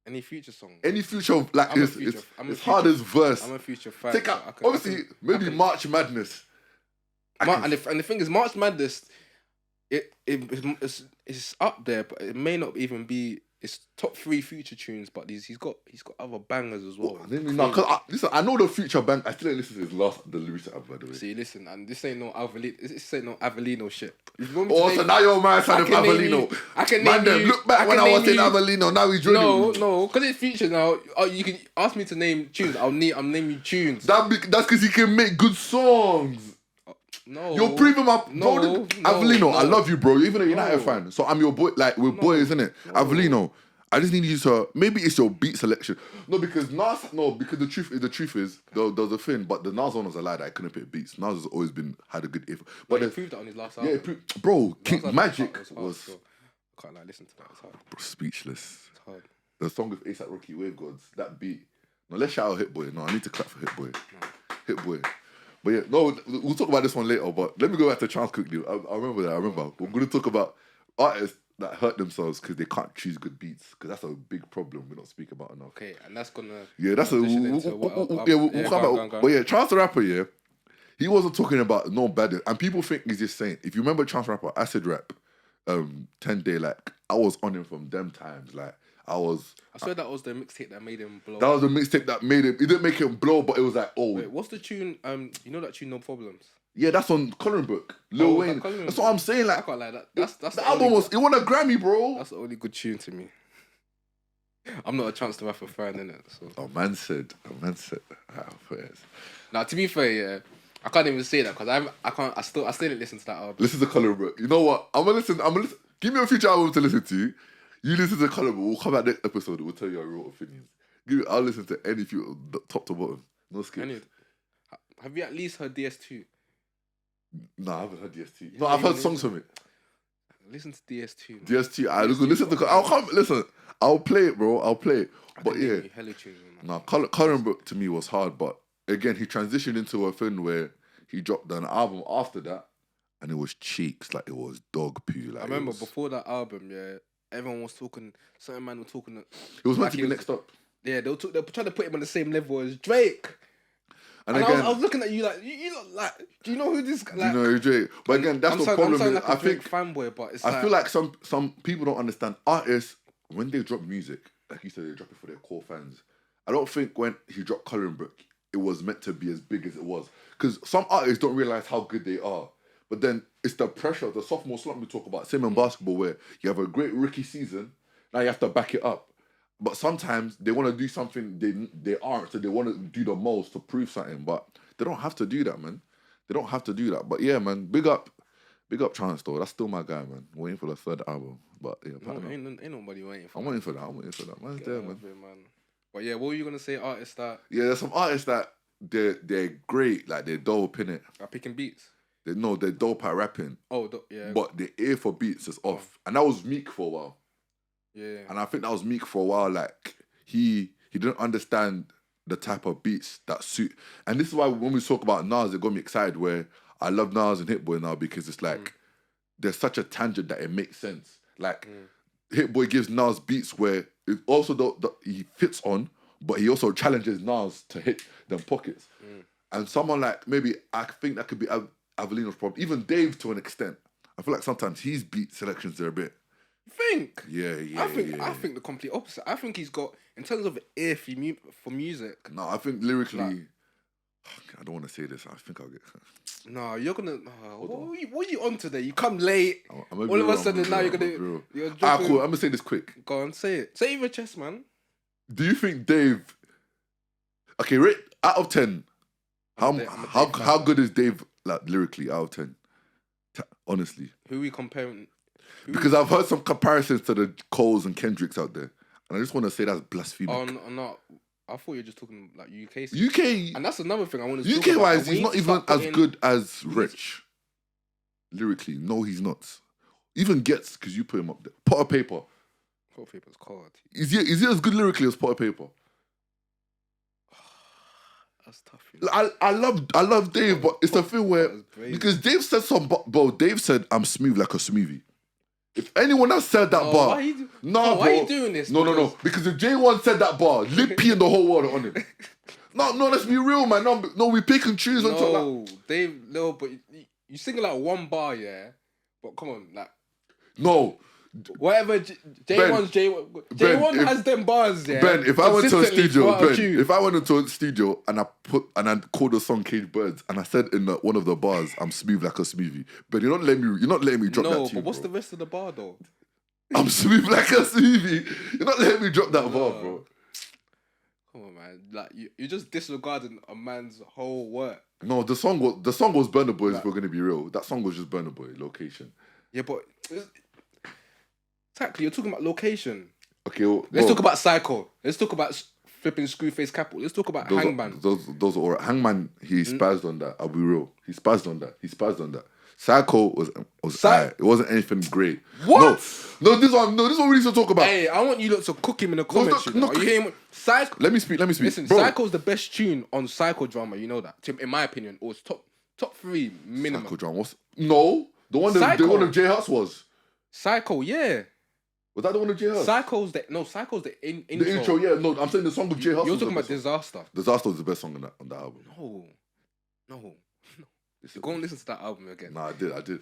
Any Future song? Any Future, like, it's hardest verse. I'm a Future fan. Take out, obviously, maybe March Madness. And the thing is, March Madness, it's up there, but it may not even be. It's top 3 Future tunes, but he's got other bangers as well. Listen, I know the Future bang. I still ain't listen to his last the lyrics album, by the way. See, listen, and this ain't no Avellino shit. So now you're my fan of Avellino. I can name you. Look back when I was in Avellino. Now he's joining. No, because it's Future now. You can ask me to name tunes. I'm name you tunes. That's because he can make good songs. No, you're proving my Avellino. I love you, bro. You're even a United fan, so I'm your boy. Like we're boys, innit? Avellino, I just need you to, maybe it's your beat selection. No, because the truth is, there was a thing, but the Nas one was a lie that I couldn't pick beats. Nas has always had a good ear. But he proved that on his last album. Yeah, bro, King Magic was. I can't listen to that. It's hard. Bro, speechless. It's hard. The song with A$AP Rocky, Wave Gods, that beat. No, let's shout out Hit Boy. No, I need to clap for Hit Boy. No. Hit Boy. But yeah, no, we'll talk about this one later. But let me go back to Chance quickly. I remember that. We're going to talk about artists that hurt themselves because they can't choose good beats. Because that's a big problem we don't speak about enough. Okay, and that's gonna. Yeah, that's a. We'll come back. But yeah, Chance the Rapper, yeah, he wasn't talking about no bad. And people think he's just saying. If you remember Chance the Rapper, Acid Rap, 10 Day, like I was on him from them times, like. I swear that was the mixtape that made him blow. That was the mixtape that made him. It didn't make him blow, but it was like, oh. Wait, what's the tune? You know that tune, No Problems? Yeah, that's on Coloring Book. Lil Wayne. That's what I'm saying. Like, I can't like that. That's the album was. It won a Grammy, bro. That's the only good tune to me. I'm not a Chance the Rapper fan, innit? So. A man said. Now, to be fair, yeah, I can't even say that because I still didn't listen to that album. Listen to Coloring Book. You know what? I'm gonna listen. Give me a future album to listen to. You listen to Colour Book. We'll come back next episode and we'll tell you our real opinions. I'll listen to any few, top to bottom. No skips. Have you at least heard DS2? No, I haven't heard DS2. No, I've heard songs from it. Listen to DS2. DS2. Listen to. I'll play it, bro. I'll play it. But yeah. Coloring Book to me was hard. But again, he transitioned into a thing where he dropped an album after that, and it was cheeks, like it was dog poo. Like I remember before that album, yeah. Everyone was talking. Certain man were talking. It was meant to be next up. Yeah, they were trying to put him on the same level as Drake. And again, I was looking at you like you look like. Do you know who this? Like, do you know who Drake? But again, that's the problem. Like I think fanboy, but it's. I feel like some people don't understand artists when they drop music. Like you said, they drop it for their core fans. I don't think when he dropped Coloring Book, it was meant to be as big as it was. Because some artists don't realize how good they are. But then it's the pressure, the sophomore slump we talk about, same in basketball where you have a great rookie season, now you have to back it up. But sometimes they want to do something they aren't, so they want to do the most to prove something. But they don't have to do that, man. They don't have to do that. But yeah, man, big up Chance though. That's still my guy, man. Waiting for the third album. But yeah, ain't nobody waiting for. I'm waiting for that. Man's there, man. But yeah, what were you gonna say? Artists that? Yeah, there's some artists that they're great, like they're dope in it. Are picking beats. They're dope at rapping. Yeah. But the ear for beats is off. And that was Meek for a while. Yeah. And I think that was Meek for a while. Like, he didn't understand the type of beats that suit. And this is why when we talk about Nas, it got me excited where I love Nas and Hit Boy now because it's like, there's such a tangent that it makes sense. Like, Hit Boy gives Nas beats where it also he fits on, but he also challenges Nas to hit them pockets. And someone like, maybe, I think that could be Avelino's problem. Even Dave to an extent. I feel like sometimes his beat selections are a bit. Think? Yeah. I think the complete opposite. I think he's got, in terms of ear for music. No, I think lyrically, I don't want to say this. I think I'll get. No, you're gonna. What are you on today? You come late. All of a sudden now you're gonna. Cool. I'm gonna say this quick. Go on, say it. Say it with your chest, man. Do you think Dave? Okay, rate out of 10. How good is Dave like lyrically out of 10? Honestly. Who are we comparing? Because I've heard some comparisons to the Coles and Kendricks out there, and I just want to say that's blasphemic. Oh no. I thought you were just talking like UK. UK, and that's another thing I want to. UK wise, he's not even as good as Rich. Lyrically, no, he's not. Even Gets because you put him up there. Pot of Paper. Pot of Paper's cold. Is he as good lyrically as Pot of Paper? That's tough. You know? I love Dave, but it's the thing where because Dave said Dave said I'm smooth like a smoothie. If anyone else said that bar, why are you doing this? No. Because if J1 said that bar, Lippy and the whole world on him. No, let's be real, man. No, we pick and choose until that. Dave, no, but you sing like one bar, yeah. But come on, like no. Whatever J1 has them bars, yeah. Ben, if I went to a studio, and I called the song Caged Birds and I said in one of the bars, I'm smooth like a smoothie. But you're not letting me drop that. No, but what's the rest of the bar though? I'm smooth like a smoothie. You're not letting me drop that bar, bro. Come on, man. Like you're just disregarding a man's whole work. No, the song was Burna Boy. If we're gonna be real, that song was just Burna Boy. Location. Yeah, but. Exactly, you're talking about location. Okay, well, Let's talk about Psycho. Let's talk about flipping Screwface Capital. Let's talk about Hangman. Those are alright. Hangman, he spazzed on that. I'll be real. He spazzed on that. Psycho was alright. It wasn't anything great. What? No, this one we need to talk about. Hey, I want you lot to cook him in the comments. Are you hearing? Psycho. Let me speak. Listen, bro. Psycho's the best tune on Psycho drama. You know that. In my opinion, it was top 3 minimum. Psycho drama was the one of J Hus was. Psycho, yeah. Was that the one of J Hus? Psycho's the intro. The intro, yeah. No, I'm saying the song of J Hus. You're talking about Disaster. Disaster was the best song on that album. No. Go and listen to that album again. Nah, I did.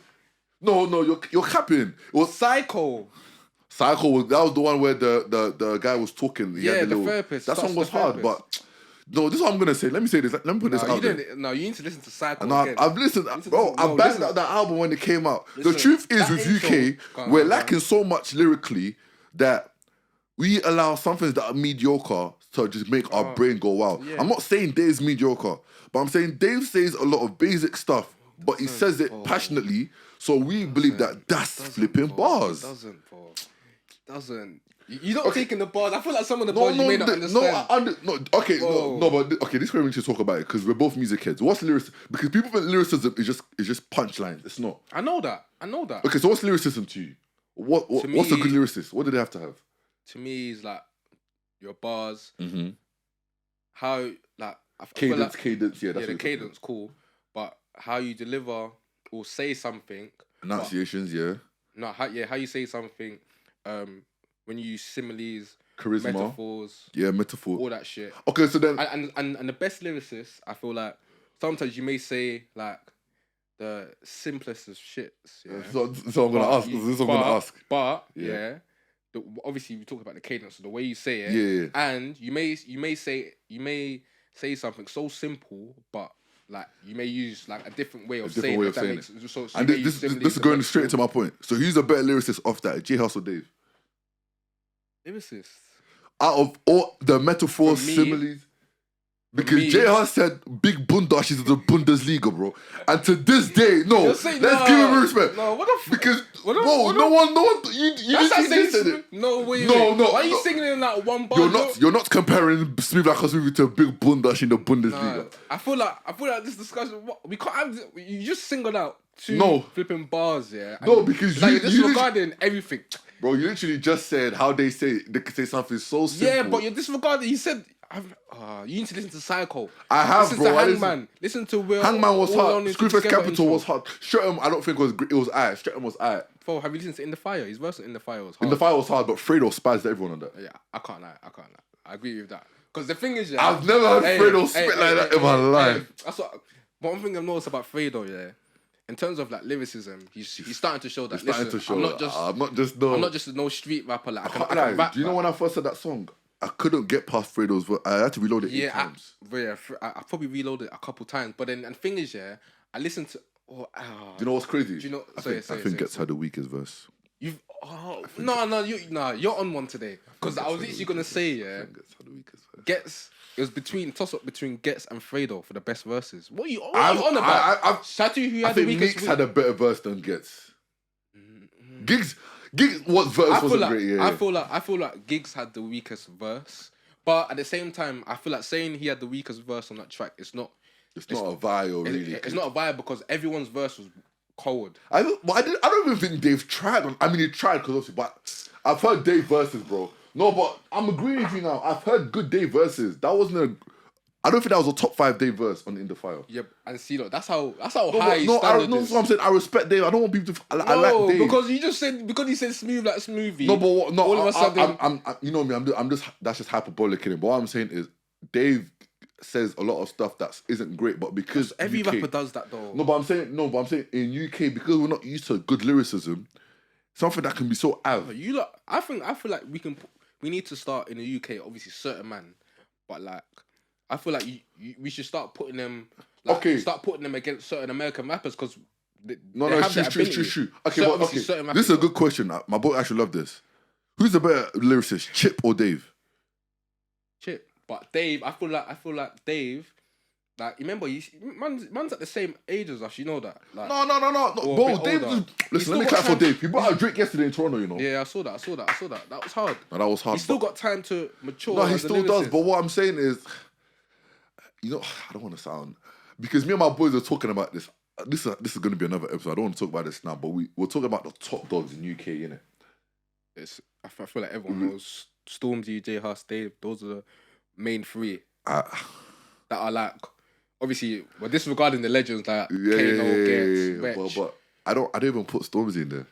No, you're capping. It was Psycho. That was the one where the guy was talking. The therapist. That song was hard, but no, this is what I'm gonna say. Let me say this. Let me put this out there. No, you need to listen to Psycho again. I've listened, bro. I banged out that album when it came out. The truth is, with UK, we're lacking so much lyrically that we allow some things that are mediocre to just make our brain go wild. Yeah. I'm not saying Dave's mediocre, but I'm saying Dave says a lot of basic stuff, but he says it passionately, so we believe that's flipping bars. Doesn't. You're not taking the bars. I feel like some of the bars you may not understand. Okay, this is where we need to talk about it because we're both music heads. What's lyricism? Because people think lyricism is just punchlines. It's not. I know that. Okay, so what's lyricism to you? What's a good lyricist? What do they have to have? To me, it's like your bars. Mm-hmm. How like cadence. Yeah, that's the cadence cool, but how you deliver or say something. Enunciations, yeah. No, how you say something. When you use similes, charisma, metaphors, metaphor, all that shit. Okay, so then and the best lyricists, I feel like sometimes you may say like the simplest of shits. Yeah. So I'm gonna ask. This is what I'm gonna ask. But obviously we talk about the cadence, so the way you say it. Yeah. And you may say something so simple, but like you may use like a different way of saying it. And this is going straight into my point. So who's a better lyricist off that, J Hus or Dave? Lyricist. Out of all the metaphors, similes. Because J Hus said big bundash is the Bundesliga, bro. And to this day, let's give him respect. No, what the fuck? Because, no one, you said it. No way. No. Why are you singing in that one bar? You're not comparing Smooth Like a Smoothie to a big bundash in the Bundesliga. Nah, I feel like this discussion, we can't have, you just singled out two flipping bars, yeah? No, because you're disregarding everything. Bro, you literally just said how they can say something so simple. Yeah, but you're disregarding. You said you need to listen to Psycho. I have, listen to Hangman. Listen to Will. Hangman was hard. Screwface Capital was hard. Streatham, I don't think was great. It was aight. Streatham was aight. Bro, have you listened to In the Fire? His verse in The Fire was hard. In the Fire was hard, but Fredo spazzed everyone on that. Yeah, I can't lie. I agree with that. Because the thing is, I've never heard Fredo spit like that in my life. That's what. One thing I've noticed about Fredo, in terms of like lyricism, he's starting to show that. I'm not just no street rapper. Like I can rap. Do you know when I first heard that song? I couldn't get past Fredo's voice. I had to reload it 8 times. I probably reloaded it a couple times. But then, and thing is, I listened to. Do you know what's crazy? Do you know? I think Gets had the weakest verse. You're on one today. Because I was literally gonna say, Gets had the weakest verse. Gets. It was toss-up between Gets and Fredo for the best verses. What are you on about? Shatu, who had the weakest? Meeks had a better verse than Gets. Gigs, what verse wasn't great? Yeah. I feel like Giggs had the weakest verse, but at the same time, I feel like saying he had the weakest verse on that track, it's not a vibe, really. It's not a vibe because everyone's verse was cold. I don't even think Dave tried. I mean, he tried because obviously, but I've heard Dave verses, bro. No, but I'm agreeing with you now. I've heard good Dave verses. That wasn't I don't think that was a top 5 Dave verse on In The Fire. Yeah, and see, look, that's how high his standard is. That's what I'm saying. I respect Dave. I don't want people to. I like Dave because you just said he said smooth like smoothie. No, but what, no, all of a sudden, I'm you know me. I'm just that's just hyperbolic in it. But what I'm saying is, Dave says a lot of stuff that isn't great, but because every UK, rapper does that though. But I'm saying in UK because we're not used to good lyricism, something that can be so out. I feel like we need to start in the UK. Obviously, certain man, but like. I feel like we should start putting them. Start putting them against certain American rappers because it's true. Okay, this is a good question. My boy actually love this. Who's the better lyricist, Chip or Dave? Chip, but Dave. I feel like Dave Like, remember, man's at the same age as us. You know that. Like, No. or a Bro, bit Dave older. listen, let me clap for Dave. He brought out Drake yesterday in Toronto, you know. Yeah, I saw that. That was hard. No, that was hard. He's still got time to mature. No, he still does. But what I'm saying is, you know, I don't want to sound... Because me and my boys are talking about this. This is going to be another episode. I don't want to talk about this now, but we're talking about the top dogs in UK, innit? I feel like everyone knows Stormzy, J Hus, Dave. Those are the main three that are like... Obviously, well, disregarding the legends like Kano, Gets, Wretch. But I don't even put Stormzy in there.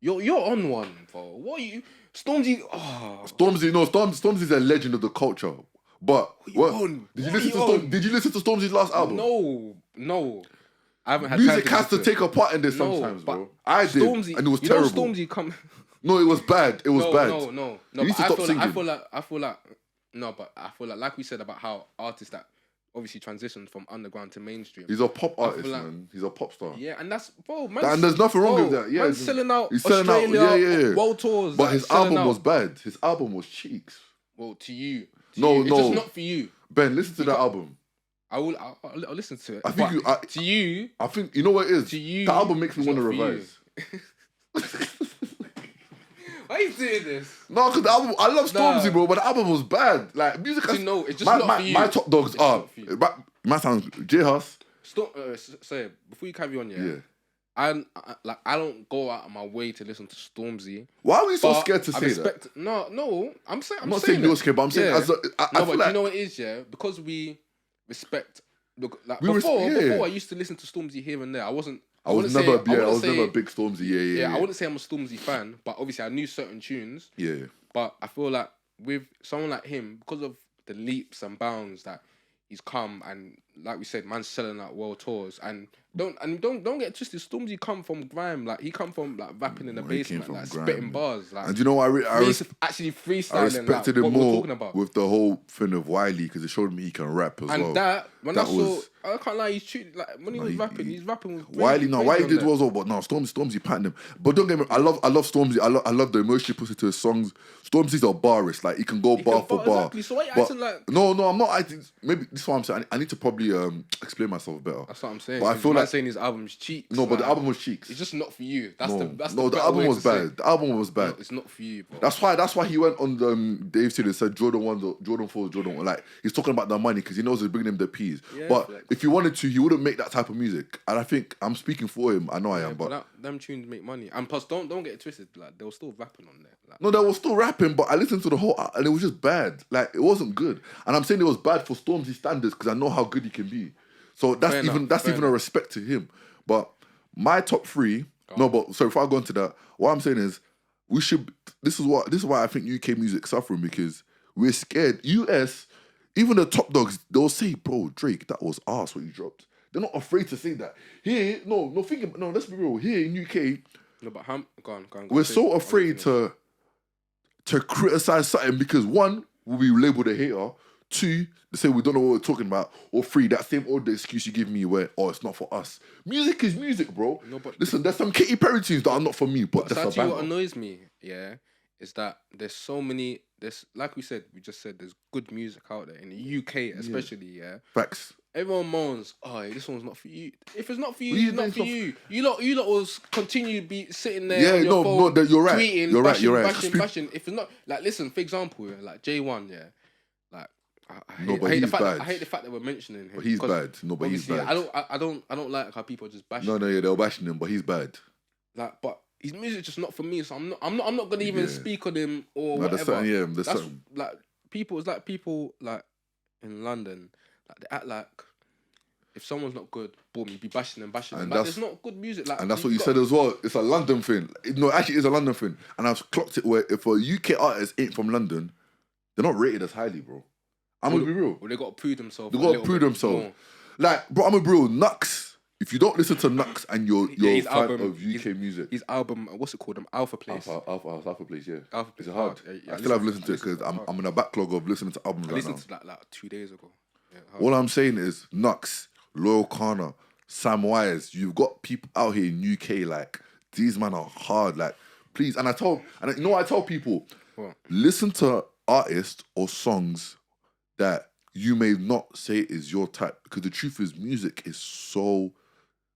You're on one, bro. What are you... Stormzy... Oh. Stormzy's a legend of the culture. But did you listen to Stormzy's last album? No. I haven't had music time has to take a part in this sometimes, bro. I did, Stormzy, and it was terrible. Stormzy come... No, it was bad. It was bad. No. You need to stop singing. I feel like we said about how artists that obviously transitioned from underground to mainstream. He's a pop artist, man. He's a pop star. Yeah, and that's and there's nothing wrong with that. Yeah, man's selling out. He's selling Australia, world tours. But his album was bad. His album was cheeks. Well, to you. It's just not for you. Ben, listen to that album. I'll listen to it. I think to you. I think you know what it is. To you, the album makes me want to revise. Why are you doing this? No, because the album, I love Stormzy, bro, but the album was bad. Like music. It's just not for you. My top dogs are my sound J Hus. Say before you carry on, yeah. I don't go out of my way to listen to Stormzy. Why are we so scared to say that? No, I'm not saying you're scared, but I'm saying but you know what it is, yeah? Because we respect. Look, like before I used to listen to Stormzy here and there. I was never a big Stormzy. Yeah. I wouldn't say I'm a Stormzy fan, but obviously I knew certain tunes. Yeah. But I feel like with someone like him, because of the leaps and bounds that he's come, and like we said, man's selling out world tours, and don't get twisted. Stormzy come from grime, like he come from like rapping in the basement, like spitting bars, like. And you know what actually freestyling. I respected him more with the whole thing of Wiley because it showed me he can rap as well. And that when I saw, I can't lie, when he was rapping, he's rapping with Wiley. No, Wiley did well, but no, Stormzy patterned him. But don't get me, I love Stormzy. I love the emotion he puts into his songs. Stormzy's a barist, like he can go bar for bar. Exactly. So why you acting like? No, I'm not acting. Maybe this is what I'm saying. I need to probably explain myself better. That's what I'm saying. But I feel like saying his album's cheeks. No, but the album was cheeks. It's just not for you. That's the album was bad. The album was bad. No, it's not for you, bro. That's why he went on Dave said and said Jordan 1, Jordan 4, Jordan 1. Like he's talking about the money because he knows it's bringing him the peas. Yeah, but if he wanted to, he wouldn't make that type of music. And I think I'm speaking for him. I know I am, but them tunes make money. And plus, don't get it twisted. Like they were still rapping on there. Like, no, they were still rapping, but I listened to the whole and it was just bad. Like it wasn't good. And I'm saying it was bad for Stormzy standards because I know how good he can be. So that's even a respect to him. But my top three. But so if I go into that, what I'm saying is we should. This is why I think UK music's suffering because we're scared. US, even the top dogs, they'll say, "Bro, Drake, that was arse what you dropped." They're not afraid to say that. Here, let's be real. Here in UK, no, but go on. We're so afraid to criticize something because one, we'll be labeled a hater. Two, they say we don't know what we're talking about. Or three, that same old excuse you give me where, it's not for us. Music is music, bro. No, but listen, there's some Katy Perry tunes that are not for me, but that's a banger. What annoys me, is that there's so many, like we just said, there's good music out there in the UK especially, Facts. Everyone moans, this one's not for you. If it's not for you, it's not for you. You lot will continue to be sitting there on your phone, you're right. Tweeting, you're bashing, right. Bashing. If it's not, like, listen, for example, like J1, like, I hate the fact that we're mentioning him. But he's bad. No, but he's bad. I don't like how people just bash. No, they're bashing him, but he's bad. Like, but his music's just not for me, so I'm not gonna even speak on him or whatever. That's like people. It's like people like in London, like they act like if someone's not good, boom, you be bashing them. Like, there's not good music. Like, and that's what you said as well. It's a London thing. No, actually, it's a London thing. And I've clocked it where if a UK artist ain't from London, they're not rated as highly, bro. I'm gonna be real. Well, they got to prove themselves. More. Like, bro, I'm gonna be real. Nux. If you don't listen to Nux and you're a fan of UK music, his album, what's it called? Alpha Place. Alpha Place, yeah. Alpha Place. It's hard. I still have listened to it because I'm in a backlog of listening to albums. I listened to that like 2 days ago. Yeah, all I'm saying is Nux, Loyal Kana, Sam Wise. You've got people out here in UK like these men are hard. Like, please. And I tell people, listen to artists or songs that you may not say it is your type, because the truth is music is so,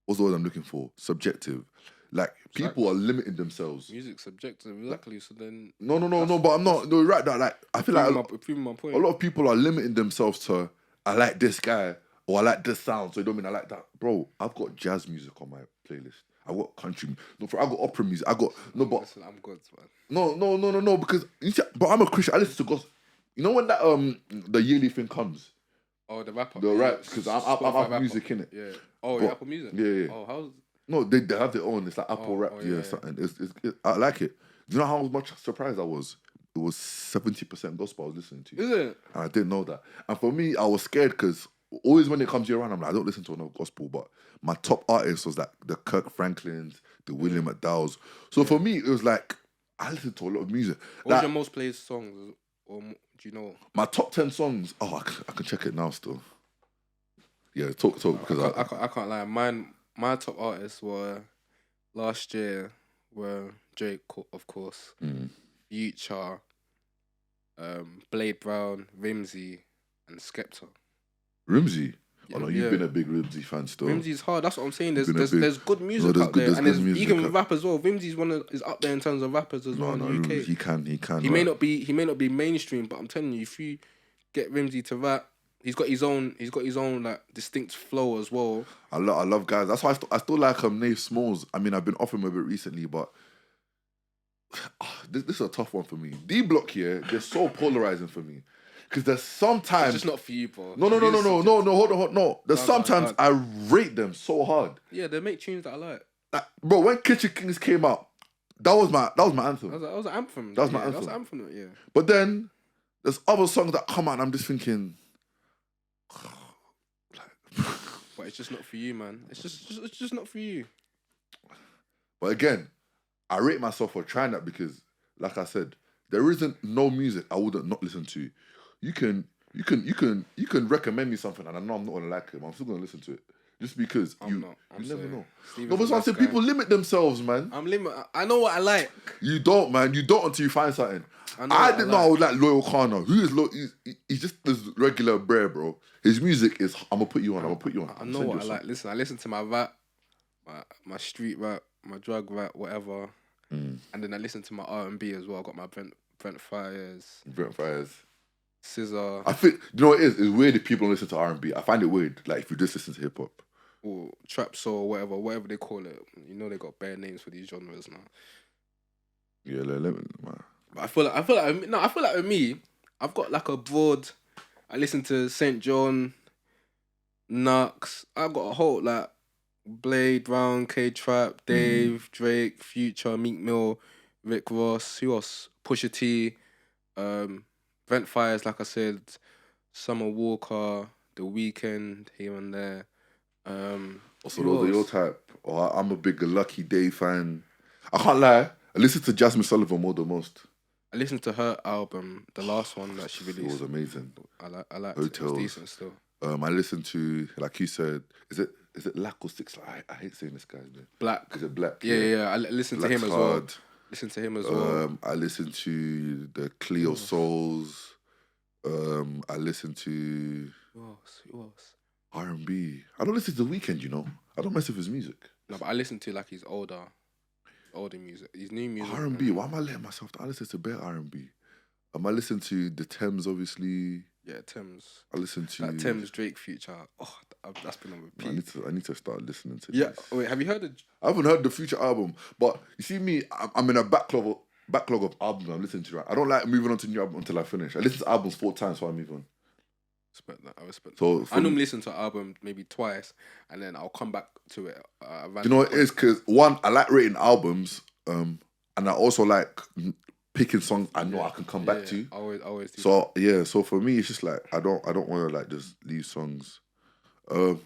what's the word I'm looking for? Subjective. Like, people are limiting themselves. Music's subjective, exactly. So then... No, but I'm not... No, right, that, like, I feel like proving my point. a lot of people are limiting themselves to, I like this guy, or I like this sound, so it don't mean I like that. Bro, I've got jazz music on my playlist. I've got country music. No, I got opera music. I got... No, but... Listen, I'm good, man. No, because... But I'm a Christian. I listen to gospel. You know when that the yearly thing comes? Oh, the rapper. The rap, because I have music in it. Yeah. Oh, but, Apple Music? Yeah. Oh, how's... No, they have their own. It's like Apple Rap, something. I like it. Do you know how much surprised I was? It was 70% gospel I was listening to. Is it? And I didn't know that. And for me, I was scared because always when it comes here around, I'm like, I don't listen to no gospel, but my top artist was like the Kirk Franklins, the William McDowells. So for me, it was like, I listened to a lot of music. What's your most played songs? Or do you know? My top 10 songs, I can check it now still. Yeah, talk, because I can't lie. My top artists were last year were Drake, of course, Future, Blade Brown, Rimsey, and Skepta. Rimsey? Oh no, you've been a big Rimsey fan still. Rimsey's hard. That's what I'm saying. There's good music out there, and he can rap as well. Rimsey's is up there in terms of rappers as well in the UK. He can. He may not be mainstream, but I'm telling you, if you get Rimsey to rap, he's got his own like distinct flow as well. I love guys. That's why I still like Nave Smalls. I mean, I've been off him a bit recently, but this is a tough one for me. D Block here, they're so polarizing for me. Because there's sometimes... It's just not for you, bro. No, hold on. No. There's sometimes I rate them so hard. Yeah, they make tunes that I like. Bro, when Kitchen Kings came out, that was my anthem. That was an anthem. That was my anthem. That was an anthem, yeah. But then, there's other songs that come out and I'm just thinking... But it's just not for you, man. It's just not for you. But again, I rate myself for trying that because, like I said, there isn't no music I wouldn't not listen to. You can recommend me something and I know I'm not gonna like it, but I'm still gonna listen to it. Just because you never know. No, but I said people limit themselves, man. I know what I like. You don't, man. You don't until you find something. I didn't know I would like Loyal Kana. Who is Loyal? He's just this regular brer, bro. His music is, I'm gonna put you on. I know what I like. Listen, I listen to my rap, my street rap, my drug rap, whatever. And then I listen to my R&B as well. I got my Brent Fires. Scissor. I think, you know what it is? It's weird if people don't listen to R&B. I find it weird, like if you just listen to hip hop. Or trap soul, whatever they call it. You know they got bare names for these genres now. Yeah, let me. But I feel like with me, I've got like a broad. I listen to St. John, Nux. I've got a whole like Blade, Brown, K-Trap, Dave, Drake, Future, Meek Mill, Rick Ross. Who else? Pusha T, Brent Fires, like I said, Summer Walker, The Weeknd, here and there. Also, those are your type. I'm a big Lucky Day fan. I can't lie. I listen to Jasmine Sullivan more than most. I listened to her album, the last one that she released. It was amazing. I like Hotels. It was decent still. I listened to, like you said, is it Lack or Six? I hate saying this guy's name. Black. Is it Black? Yeah. I listened to him as well. I listened to the Cleo Souls. I listened to... Who else? R&B. I don't listen to The Weeknd, you know. I don't mess with his music. No, but I listen to like his older music. His new music. R&B. Why am I letting myself down? I listen to bare R&B. I listen to the Thames, obviously. Yeah, Thames. I listen to... That Thames, Drake, Future. Oh, that's been on repeat. I need to start listening to this. Yeah, wait, have you heard I haven't heard the Future album, but you see me, I'm in a backlog of albums I'm listening to, right? I don't like moving on to new album until I finish. I listen to albums 4 times before I move on. I respect that. So I normally listen to an album maybe twice, and then I'll come back to it. You know what it is? Because one, I like rating albums, and I also like picking songs I know I can come back to. Always. So that. So for me, it's just like I don't want to like just leave songs. What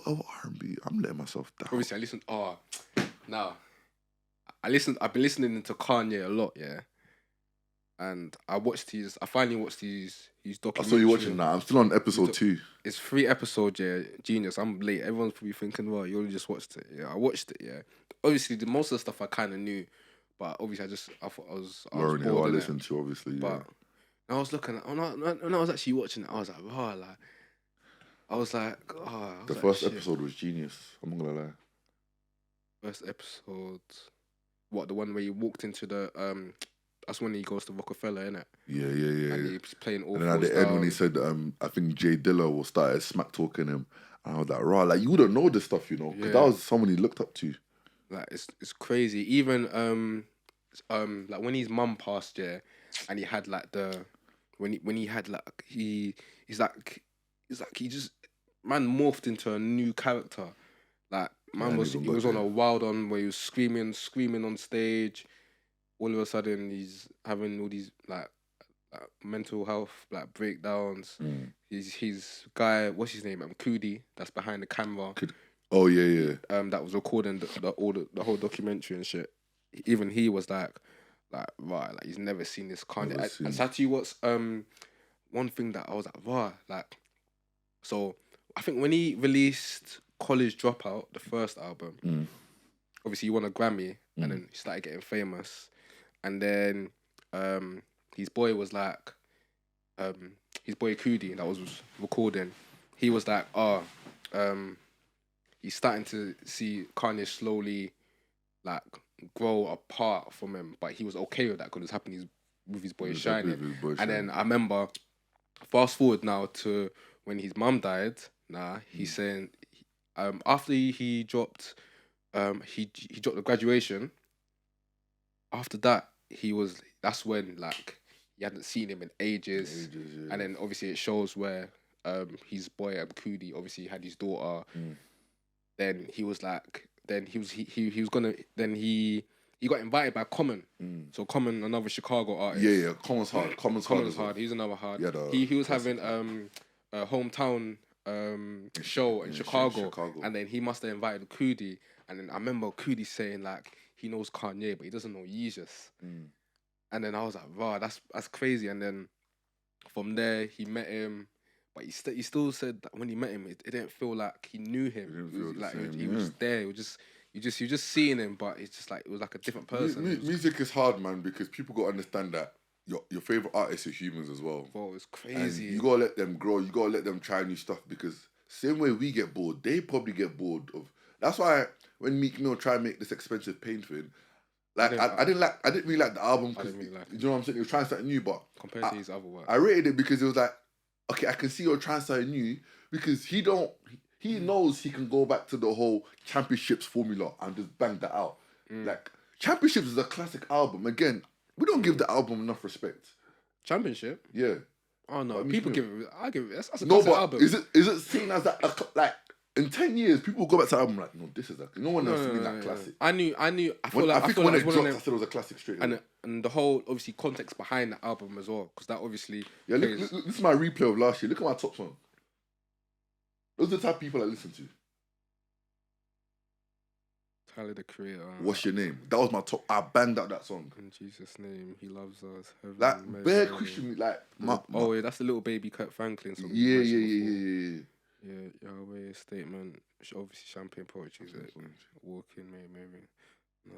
other R&B? I'm letting myself down. Obviously, I listen. I've been listening to Kanye a lot, yeah. And I finally watched his documentary. I saw you watching that. I'm still on episode 2. It's 3 episodes, yeah. Genius. I'm late. Everyone's probably thinking, well, you only just watched it. Yeah, I watched it, yeah. Obviously, most of the stuff I kind of knew, but obviously I thought I was Lauren Hill, bored. I listened to, obviously, but And I was looking at, when I was actually watching it, I was like, wow, like, The first episode was genius. I'm not gonna lie. First episode, what, the one where he walked into the that's when he goes to Rockefeller, innit? Yeah. And he's playing all. And then at the end when he said, I think Jay Dilla will start smack talking him, and I was like, right, like you wouldn't know this stuff, you know, because that was someone he looked up to. Like it's crazy. Even like when his mum passed, and he had like when he had like he just man morphed into a new character. Like man he was on a wild on where he was screaming on stage. All of a sudden he's having all these like mental health like breakdowns. His guy, what's his name? Kudi, that's behind the camera. Oh yeah. That was recording the whole documentary and shit. Even he was like right, like he's never seen this Kanye. And so I tell you what's one thing that I was like, wow, like, so I think when he released College Dropout, the first album, obviously he won a Grammy, and then he started getting famous, and then his boy was like, his boy Kudi that was recording, he was like, he's starting to see Kanye slowly like grow apart from him, but he was okay with that because it was happening with his boy Shining. Then I remember, fast forward now to when his mum died. He's saying after he dropped he dropped the Graduation. After that, that's when like he hadn't seen him in ages. And then obviously it shows where his boy Kudi obviously had his daughter. Then he was like, then he was gonna, then he got invited by Common. So Common, another Chicago artist. Yeah. Common's hard. Common's hard. He's another hard. Yeah, he was having a hometown show in Chicago, and then he must have invited Kudi. And then I remember Kudi saying like he knows Kanye, but he doesn't know Yeezus. And then I was like, wow, that's crazy. And then from there he met him. But he still said that when he met him, it didn't feel like he knew him. He was there. It was you just seeing him, but it's just like it was like a different person. Music is hard, man, because people gotta understand that your favorite artists are humans as well. Bro, it's crazy. And you gotta let them grow. You gotta let them try new stuff, because same way we get bored, they probably get bored of. That's why when Meek Mill try and make this Expensive Pain thing, like I didn't really like the album because you know what I'm saying. He was trying something new, but compared to his other work, I rated it because it was like, okay, I can see you're trying something new, because he knows he can go back to the whole Championships formula and just bang that out. Like Championships is a classic album. Again, we don't give the album enough respect. Championship? Yeah. Oh no, people give it. I give it. That's a no, classic but album. Is it seen as that like in 10 years people will go back to the album like, no, this is no one else seen that classic. I knew. I think when it dropped, I said it was a classic straight away. And the whole obviously context behind the album as well, because that obviously. Yeah, look, this is my replay of last year. Look at my top song. Those are the type of people I listen to. Tyler the Creator. What's your name? That was my top. I banged out that song. In Jesus' name, He loves us. Heaven, like bare Christian, like yeah, that's the little baby Kurt Franklin song. Yeah. Yeah, Yahweh statement. Obviously, champagne poetry. Walking, maybe. No,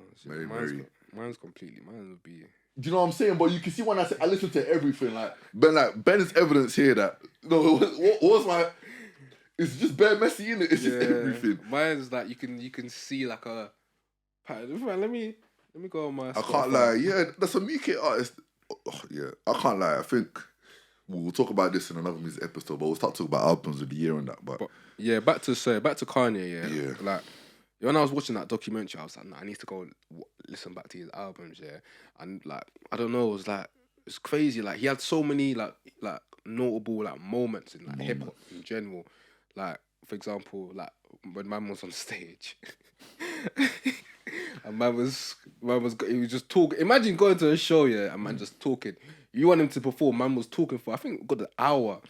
mine's completely. Mine would be. Do you know what I'm saying? But you can see when I say I listen to everything. Like Ben's evidence here that what was my. It's just bare messy, innit? It's just everything. Mine's like you can see like a pattern. Let me go on my. I can't lie. Yeah, that's a UK artist. Oh, yeah, I can't lie. I think we'll talk about this in another music episode, but we'll start talking about albums of the year and that. But yeah, back to Kanye. Yeah. Like when I was watching that documentary, I was like, nah, I need to go listen back to his albums. Yeah, and like I don't know, it was like it's crazy. Like he had so many like notable like moments in like hip hop in general. Like, for example, like when man was on stage and he was just talking. Imagine going to a show, and man just talking. You want him to perform, man was talking for, I think, got an hour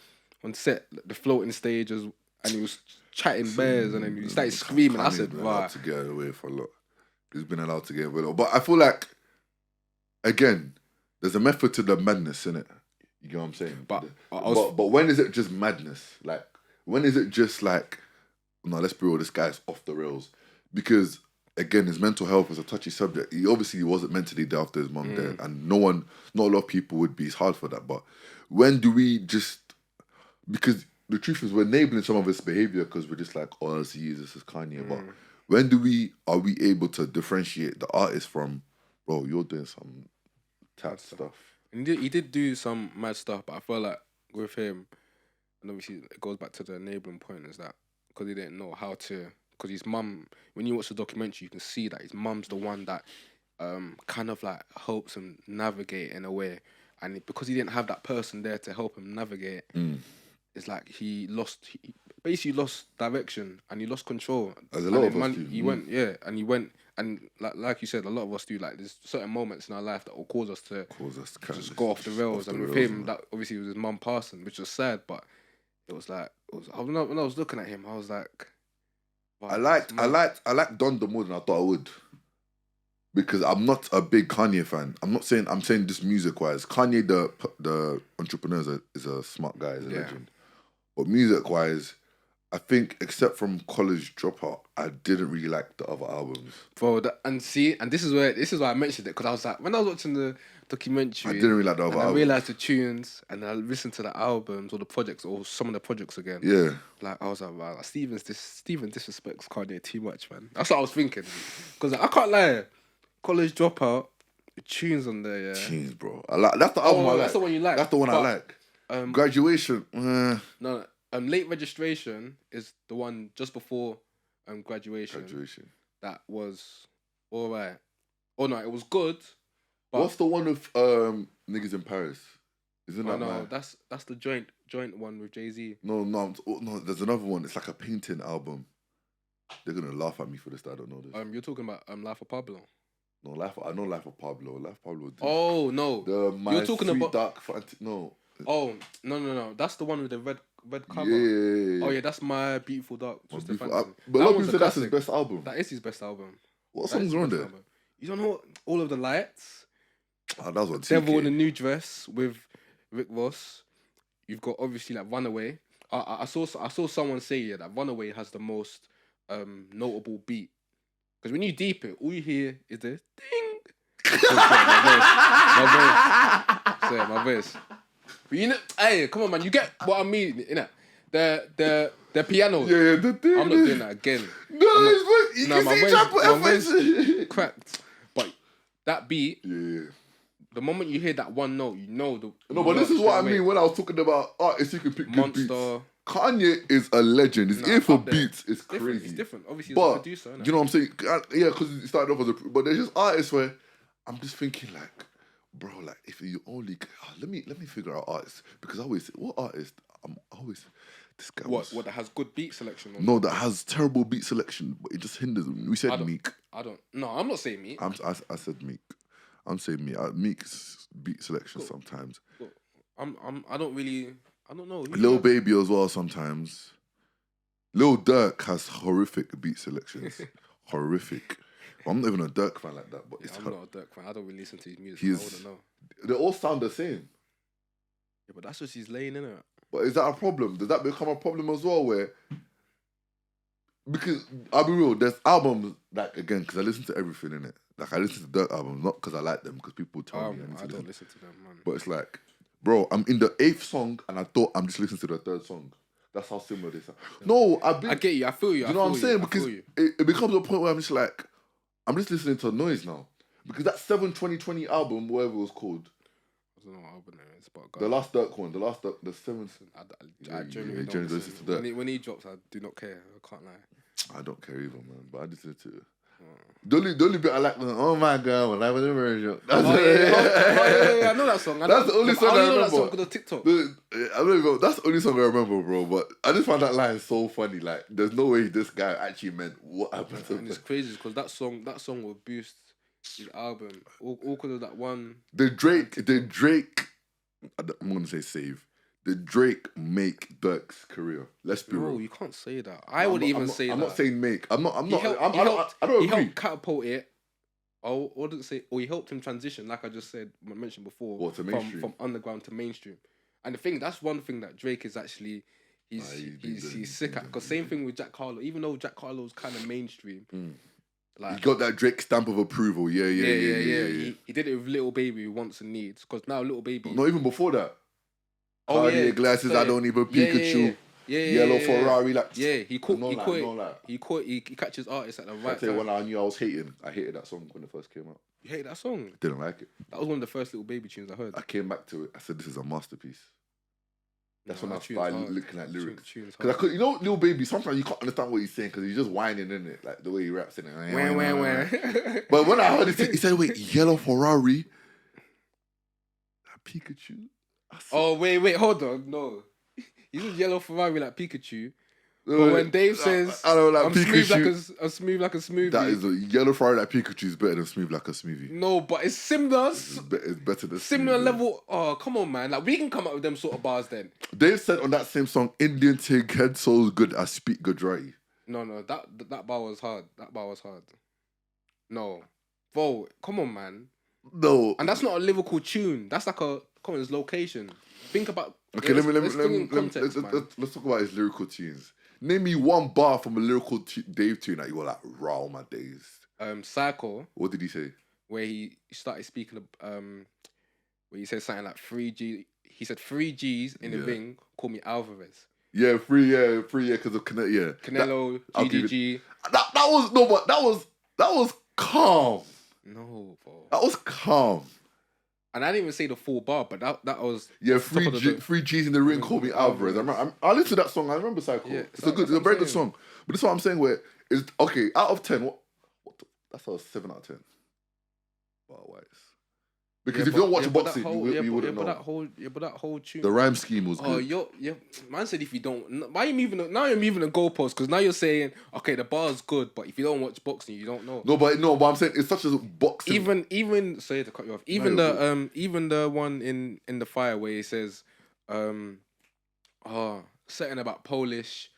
on set, the floating stages, and he was chatting bears, and then he started screaming. I said, wow. To get away for a lot. He's been allowed to get away a lot. But I feel like, again, there's a method to the madness, innit? You get what I'm saying? But when is it just madness? Like, when is it just like, no, let's be real, this guy's off the rails? Because again, his mental health was a touchy subject. He obviously wasn't mentally there after his mum died, and not a lot of people would be. It's hard for that. But when do we just, because the truth is we're enabling some of his behavior because we're just like, oh, he uses this as Kanye. But when are we able to differentiate the artist from, bro, you're doing some tad stuff. And he did do some mad stuff, but I feel like with him, and obviously it goes back to the enabling point, is that because he didn't know how to, because his mum, when you watch the documentary, you can see that his mum's the one that kind of like helps him navigate in a way. And because he didn't have that person there to help him navigate, it's like he basically lost direction and he lost control. As a lot of us do. He went, and like you said, a lot of us do. Like, there's certain moments in our life that will cause us to just go off the rails. And with him, that obviously was his mum passing, which was sad. But it was like, when I was looking at him, I was like, wow, I liked Donda more than I thought I would. Because I'm not a big Kanye fan. I'm saying this music wise. Kanye, the entrepreneur, is a smart guy, is a legend. But music wise, I think except from College Dropout, I didn't really like the other albums. Bro, and this is why I mentioned it, because I was like, when I was watching the documentary, I didn't really like the other albums. I realised the tunes and I listened to the albums or the projects or some of the projects again. Yeah. Like, I was like, wow, Steven disrespects Kanye too much, man. That's what I was thinking. Because I can't lie, College Dropout, the tunes on there, yeah. Tunes, bro. That's the album I like. That's the one you like. That's the one I like. Graduation. No, Late Registration is the one just before Graduation. That was alright. Oh no, it was good. But what's the one with niggas in Paris? Isn't that mad? That's the joint one with Jay-Z. No, there's another one. It's like a painting album. They're gonna laugh at me for this. I don't know this. You're talking about Life of Pablo. No, I know Life of Pablo. Life of Pablo. Oh no, you're talking about Dark no. Oh no! That's the one with the red cover. Yeah. Oh yeah, that's My Beautiful Dark Twisted Fantasy. But a lot of people say that's his best album. That is his best album. What songs are on there? You don't know All of the Lights. That was on Devil in a New Dress with Rick Ross. You've got obviously like Runaway. I saw someone say that Runaway has the most notable beat, because when you deep it, all you hear is the ding. My voice. But you know, hey, come on, man, you get what I mean, innit? The piano. Yeah, I'm not doing that again. My voice cracked. But that beat, yeah. The moment you hear that one note, you know the. No, but this is what I mean when I was talking about artists who can pick good beats. Kanye is a legend. His ear for beats is crazy. It's different. Obviously, he's a producer. Do you know what I'm saying? Yeah, because he started off as but there's just artists where I'm just thinking like, bro, like if you only let me figure out artists, because I always say, what artist? This guy. What that has good beat selection? No, that has terrible beat selection, but it just hinders him. We said Meek. No, I'm not saying Meek. I said Meek. I'm saying Meek. Meek's beat selection sometimes. I don't know. Lil Baby as well sometimes. Lil Durk has horrific beat selections. Horrific. Well, I'm not even a Durk fan like that, but I'm not a Durk fan. I don't really listen to his music. I wouldn't know. They all sound the same. Yeah, but that's just his lane, innit? But is that a problem? Does that become a problem as well? Because I'll be real, there's albums like, again, because I listen to everything in it. Like I listen to Durk albums not because I like them, because people tell me I don't listen to them, man. But it's like, bro, I'm in the 8th song and I thought I'm just listening to the 3rd song. That's how similar they sound. No, I get you. I feel you. You know what I'm saying? Because it becomes a point where I'm just like, I'm just listening to noise now. Because that 7/20/20 album, whatever it was called. I don't know what album it is, but the last Durk one, the 7th. I genuinely don't listen to that. When he drops, I do not care. I can't lie. I don't care either, man. But I listen to it. The only bit I like was, oh my god, when I was in version. Yeah, I know that song. That's the only song I remember. That song because of TikTok. I don't even. That's the only song I remember, bro. But I just found that line so funny. Like, there's no way this guy actually meant what happened to him. And it's crazy because that song will boost his album. All because of that one. The Drake. I'm gonna say save. The Drake make Durk's career. Let's be real. You can't say that. I wouldn't even say that. I'm not saying make. I don't agree. He helped catapult it. I wouldn't say, or he helped him transition, like I just said, I mentioned before. What, to mainstream? From underground to mainstream. And that's one thing that Drake is actually, he's sick at. Because same thing with Jack Harlow. Even though Jack Harlow's kind of mainstream, Like, he got that Drake stamp of approval. Yeah. He did it with Little Baby, Wants and Needs, because now Little Baby. Not even before that. Oh Cartier yeah, glasses. I don't even Pikachu. Yellow Ferrari. Like he catches artists at the right tell you time. when I knew I was hating. I hated that song when it first came out. You hate that song? Didn't like it. That was one of the first Little Baby tunes I heard. I came back to it. I said, "This is a masterpiece." That's when I that tune's started hard. looking at lyrics. Tune's Because hard. Lil Baby, sometimes you can't understand what he's saying because he's just whining in it, like the way he raps in it. Wah. But when I heard it, he said, "Wait, yellow Ferrari, that Pikachu." Oh wait, hold on, no. He says yellow Ferrari like Pikachu. But when Dave says, I don't like I'm Pikachu, smooth like a smoothie. that is a yellow Ferrari like Pikachu is better than smooth like a smoothie. No, but it's similar. It's better than Similar smoothie. level. Oh, come on, man. Like, we can come up with them sort of bars then. Dave said on that same song, Indian Tig head so good I speak Gujarati. No, that bar was hard. That bar was hard. No. Bro, come on, man. No. And that's not a lyrical tune. That's like a, come on, it's location. Think about... Okay, let's talk about his lyrical tunes. Name me one bar from a lyrical Dave tune that you were like, raw my days. Psycho. What did he say? Where he started speaking of, where he said something like 3G. He said 3Gs in the ring, call me Alvarez. Yeah, free, because of Canelo, GGG. That was calm. No, bro. That was calm. And I didn't even say the full bar, but that was... Yeah, 3Gs in the ring, call me Alvarez. I listened to that song, I remember Psycho. Yeah, it's a very good song. But this is what I'm saying, where, okay, out of 10, that's a 7 out of 10. Bar-wise. Because if you don't watch boxing, you wouldn't know. But that whole tune... The rhyme scheme was good. Man said if you don't... Why are you moving the goalpost? Because now you're saying, okay, the bar's good, but if you don't watch boxing, you don't know. No, but I'm saying it's such a boxing... Even sorry to cut you off. Even the one in the fire where he says, something about Polish.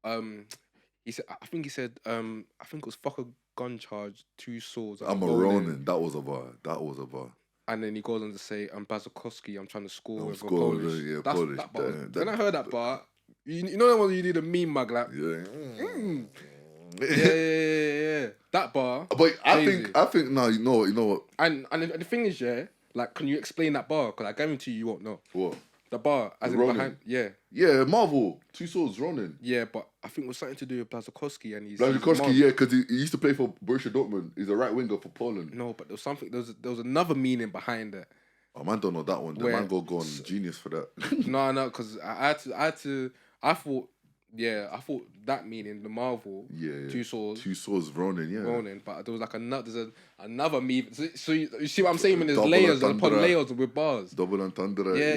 He said, I think it was fuck a gun charge, 2 swords. I'm a Ronin. That was a bar. And then he goes on to say, I'm Bazakowski, I'm trying to score with Polish. Polish. That bar. When I heard that bar, you know when you do the meme mug, like, yeah. That bar. But I think no, you know what? And the thing is, like, can you explain that bar? Because I guarantee you won't know. What? The bar, as in Ronin. behind, Yeah, Marvel, 2 swords, Ronin. Yeah, but I think it was something to do with Blazakowski and he's... Blazakowski, yeah, because he used to play for Borussia Dortmund. He's a right winger for Poland. No, but there was another meaning behind it. Oh, man don't know that one. The man go on genius for that. No, because I thought that meaning, the Marvel, 2 swords. 2 swords, Ronin, but there was like another meaning. So you see what I'm saying? When there's Double layers entendre. upon layers with bars. Double entendre. Yeah,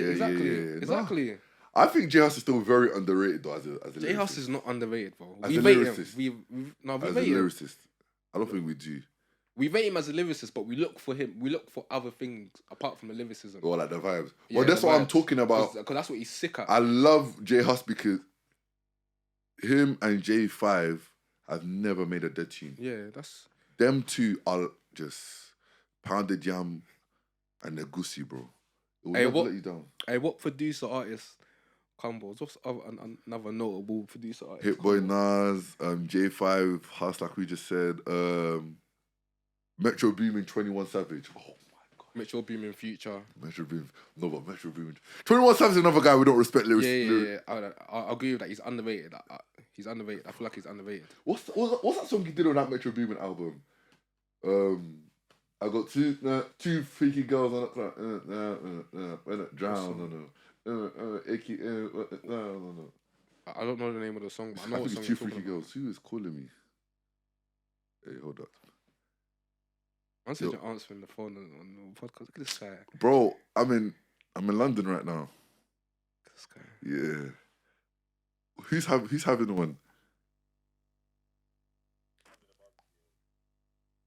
exactly. No. I think J House is still very underrated though as a J House is not underrated, bro. As we a rate lyricist. him. We as rate a him. lyricist. I don't think we do. We rate him as a lyricist, but we look for him. We look for other things apart from the lyricism. Or like the vibes. Yeah, Well, that's what I'm talking about. Because that's what he's sick at. I love J House because him and J5 have never made a dead tune. Yeah, that's... Them two are just pounded yam and a goosey, bro. It will never let you down. Hey, what producer artist combos? What's another notable producer artist? Hit Boy Nas, J5, House like we just said, Metro Boomin, 21 Savage. Oh my god. Metro Boomin, Future. Metro Boomin. 21 Savage is another guy we don't respect lyrics. Yeah. I agree with that. He's underrated. He's underrated. I feel like he's underrated. What's that song he did on that Metro Boomin album? I got two freaky girls on it. Drown. No. I don't know the name of the song, but I know I what think song it's you're 2 freaky talking about. girls. Who is calling me? Hey, hold up. I'm still answering the phone on the podcast. Look at this guy. Bro, I'm in London right now. This guy. Yeah. Who's having one?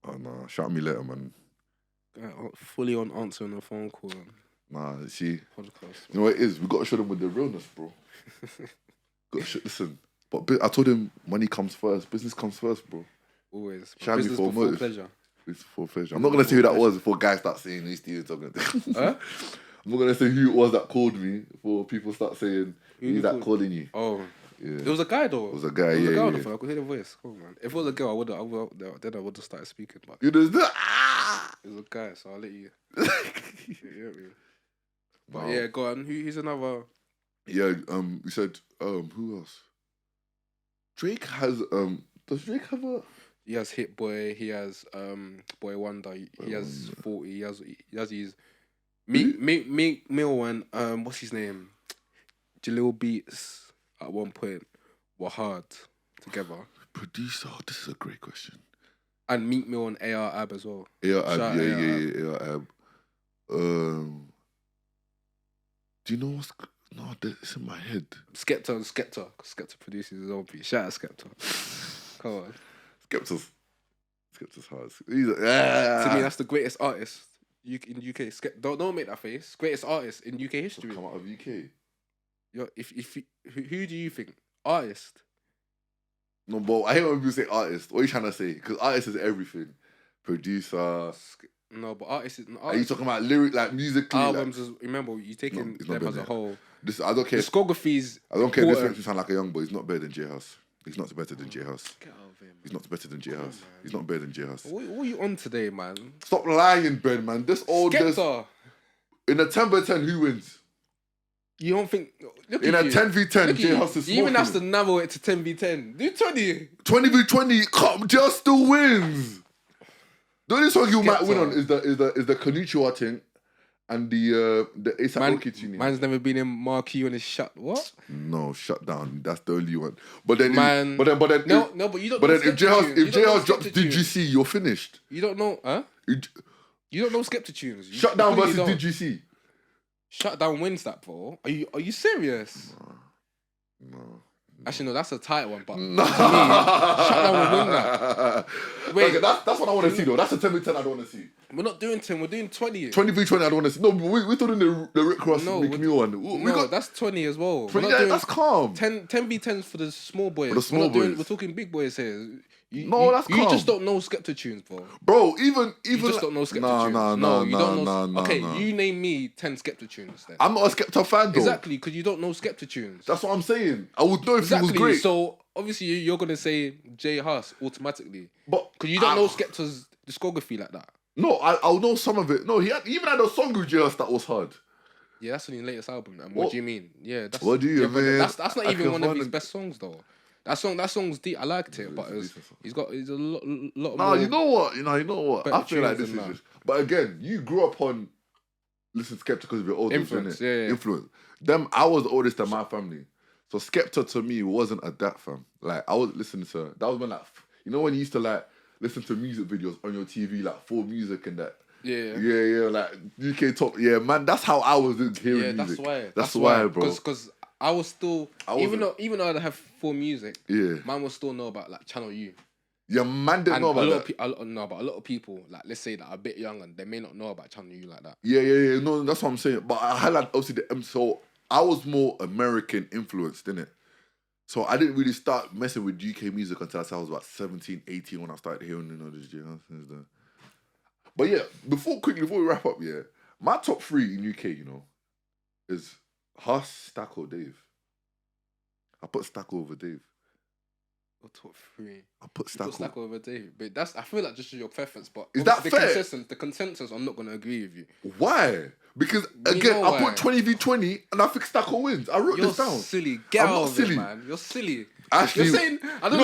Oh no, shout me later, man. Fully on answering a phone call. Nah, see, Podcast. you know what it is? We got to show them with the realness, bro. Listen, but I told him money comes first, business comes first, bro. Always. Shout me Business for before motive. pleasure. It's for pleasure. I'm not gonna say who that was before guys start saying these things. Talking. Huh? I'm not gonna say who it was that called me before people start saying who's that calling you. Oh, Yeah. It was a guy though. It was a guy, It was a guy on the yeah. phone. I could hear the voice. Come on, man. If it was a girl, then I would have started speaking. But You just ah! it was a guy, so I'll let you. Yeah, but Wow. yeah, go on. Who's another? Yeah, we said, who else? Drake has, does Drake have a... He has Hit Boy. He has Boy Wonder. He has 40. He has his Meek Mill and what's his name? Jalil Beats at one point were hard together. Producer, this is a great question. And Meek Mill and AR Ab as well. AR Shout out Ab, AR yeah, AR Ab. Do you know what's... No, it's in my head. Skepta produces his own beat. Shout out Skepta. Come on. Skepta's hard. He's like, To me, that's the greatest artist in UK. Don't make that face. Greatest artist in UK history. come out of UK. Who do you think? Artist? No, but I hate when people say artist. What are you trying to say? Because artist is everything. Producer. No, but artist is an Are you artist. talking about lyric, like musically? Albums, remember, you're taking it's not them as better. a whole. This, I don't care. Discographies. I don't care. This important. makes me sound like a young boy. He's not better than J House. He's not better than J House. Get out of here, man. He's not better than J House. man. He's not better than J House. What are you on today, man? Stop lying, Ben, man. This old. Skepta. In a 10v10, who wins? You don't think... Look In at a you. 10v10, Look at J you. House is You even have to smoking. narrow it to 10v10. Do 20. 20v20, come, J House still wins. The only song you might Skepta. win on is the Konnichiwa thing and the ASAP Rocky tune. Man's never been in Marquee when it's shut. What? No, shut down. That's the only one. But then, Man. but then, No, but you don't But know then, if J House, Skepta tunes. You don't know drops Skepta Did You tunes. See, you're finished. You don't know, huh? You- You don't know Skepta tunes. Shut down clearly versus don't. Did You See? Shut down wins that, bro. Are you serious? No. Actually, no, that's a tight one, but No. to me, shut down will win that. Wait. Okay, that's what I want to see though. That's a 10v10 I don't want to see. We're not doing 10, we're doing 20. 20v20 I don't want to see. No, but we're doing the Rick Ross No, Mick Mill one. We No, got that's 20 as well. 20, We're not doing that's calm. 10v10s for the small boys. For the small boys. We're talking big boys here. No, that's You calm. just don't know Skepta tunes, bro. Bro, even You just don't know Skepta tunes. You don't know. Okay, you name me 10 Skepta tunes then. I'm not a Skepta fan though. Exactly, because you don't know Skepta tunes. That's what I'm saying. I would know if he was Exactly. great. So obviously you're gonna say J Huss automatically, but because you don't know Skepta's discography like that. No, I'll know some of it. No, he even had a song with J.S. that was hard. Yeah, that's on his latest album. And What? what do you mean? Yeah, that's What do you yeah, but mean? That's not I even can one of his find- best songs though. That song's deep. I liked it, but it's a decent song. he's a lot Nah, more. you know what? You know what? better I feel like tunes this is than just. But again, you grew up on listening to Skepta because of your older Influence, yeah. Influence. I was the oldest in my family, so Skepta to me wasn't a dat fam. Like I was listening to that was when when you used to like listen to music videos on your TV like for music and that. Yeah, like UK top. Yeah, man, that's how I was hearing Yeah, music. that's why, bro. Because I was still even though I'd have full music, Yeah, man will still know about like Channel U. yeah, man didn't And know a about lot that. but a lot of people, like let's say that are a bit younger, they may not know about Channel U like that. Yeah. No, that's what I'm saying. But I had like obviously so I was more American influenced, innit? So I didn't really start messing with UK music until I was about 17, 18 when I started hearing this J House and stuff. But yeah, before we wrap up, yeah, my top 3 in UK, is Huss, Stack or Dave. I put Stack over Dave. Or top 3. I put Stack over. Stack over Dave. But I feel like just your preference. But Is that obviously fair? the consensus, I'm not gonna agree with you. Why? Because We again, know I put why. 20v20 and I think Stacker wins. I wrote You're this down. silly. Get I'm out not of silly. it, man. You're silly. Actually, You're saying I don't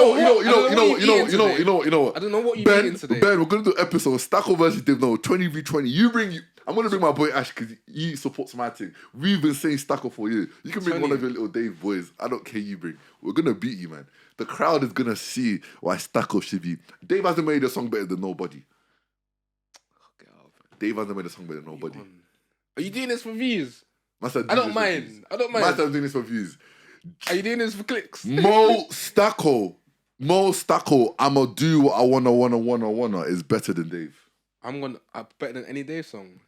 know what you Ben, eating today. Ben, we're gonna do an episode Stacker versus Dave. No, 20v20. I'm gonna bring my boy Ash because he supports my team. We've been saying Stacker for years. You can bring 20. one of your little Dave boys. I don't care you bring. We're gonna beat you, man. The crowd is gonna see why Stacker should be. Dave hasn't made a song better than nobody. Get out of it. Dave hasn't made a song better than nobody. Are you doing this for views? Man said, I do don't this for mind. views. I don't Man mind. said, I'm doing this for views. Are you doing this for clicks? Mo Stacko, I'ma do what I wanna is better than Dave. I'm better than any Dave song.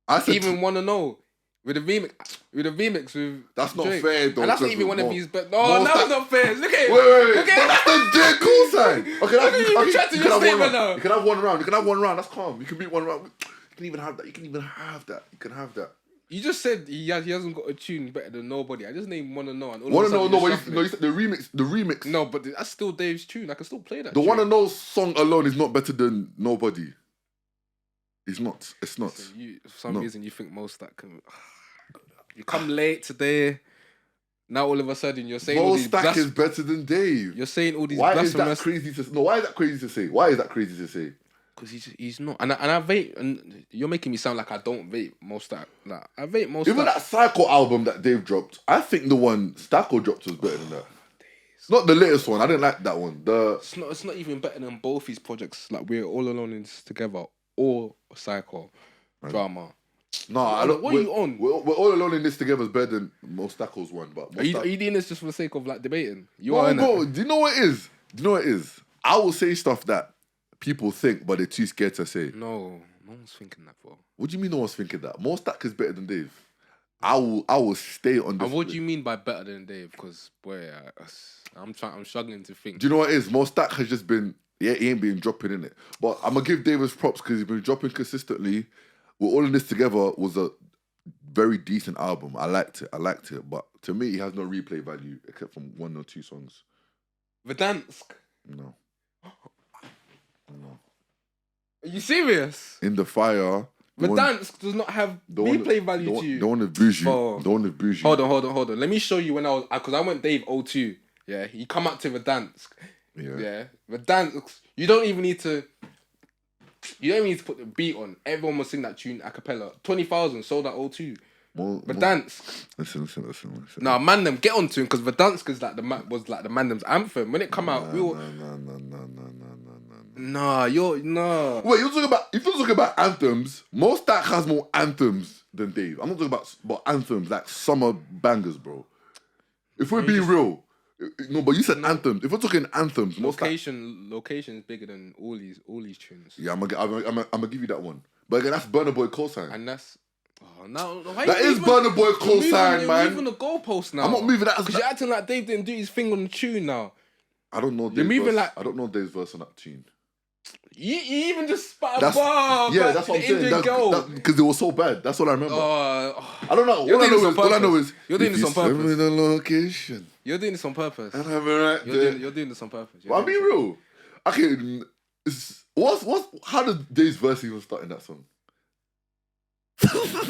I said Even wanna know with a remix with that's not Drake. fair though. And that's not because even one of Mo- his best. Mo No, that's Stack- not fair. Look at it. Wait. Look But at that's the J. Cole sign. Okay, Look at you retracting your have one statement round. now. You can have one round. That's calm. You can beat one round. You can even have that. You can have that. You just said he hasn't got a tune better than Nobody. I just named Wanna Know. And all Wanna of a Know, sudden no, you're but shuffling. you said the remix. No, but that's still Dave's tune. I can still play that. The tune. Wanna Know song alone is not better than Nobody. It's not. It's not. So for some reason, you think Mostack can. You come late today. Now all of a sudden you're saying all these Mostack is better than Dave. You're saying all these Why is that blasphemous. crazy to no? Why is that crazy to say? Why is that crazy to say? Because he's not. And I vape. And you're making me sound like I don't vape Mostack. Like, I vape Mostack. Even that Psycho album that Dave dropped, I think the one Stacko dropped was better than that. Not the latest one. I didn't like that one. It's not even better than both these projects. Like, We're All Alone in This Together or Psycho Drama. No, I don't. What are you on? We're All Alone in This Together is better than Mostacko's one. But Are you doing this just for the sake of like debating? You no, are. bro. Do you know what it is? Do you know what it is? I will say stuff that people think, but they're too scared to say. No one's thinking that, bro. What do you mean no one's thinking that? Mostack is better than Dave. I will stay on this. And what do you mean by better than Dave? Because boy, I'm struggling to think. Do you know what it is? Mostack has just been, he ain't been dropping in it. But I'm gonna give Davis props because he's been dropping consistently. We're All in This Together was a very decent album. I liked it. But to me, it has no replay value except from one or two songs. Verdansk. No. Are you serious? In the Fire. Verdansk does not have replay value to you. The one with Bougie. Oh. The one with Bougie. Hold on. Let me show you when I was, because I went Dave 02. Yeah, he come up to Verdansk. Yeah. Verdansk. You don't even need to put the beat on. Everyone will sing that tune a cappella. 20,000 sold at 02. Verdansk. Listen. Nah, Mandem, get onto him because Verdansk is like was like the Mandem's anthem. When it come out, we were. Nah. Wait, you're talking about anthems. Mostack has more anthems than Dave. I'm not talking about anthems like summer bangers, bro. If we're being real, no, but you said anthems. If we're talking anthems, location is bigger than all these tunes. Yeah, I'm gonna give you that one. But again, that's Burna Boy cosign. And that's that is Burna Boy cosign, man. You're moving the goalpost now. I'm not moving that because you're acting like Dave didn't do his thing on the tune now. I don't know. I don't know Dave's verse on that tune. You even just spat a bar. Yeah, that's what I'm saying. Because it was so bad. That's what I remember. I don't know. All I know is you're doing this on purpose. Send me the location. You're doing this on purpose. And I'm right there. You're doing this on purpose. But I'm being real. Okay, how did Dave's verse even start in that song?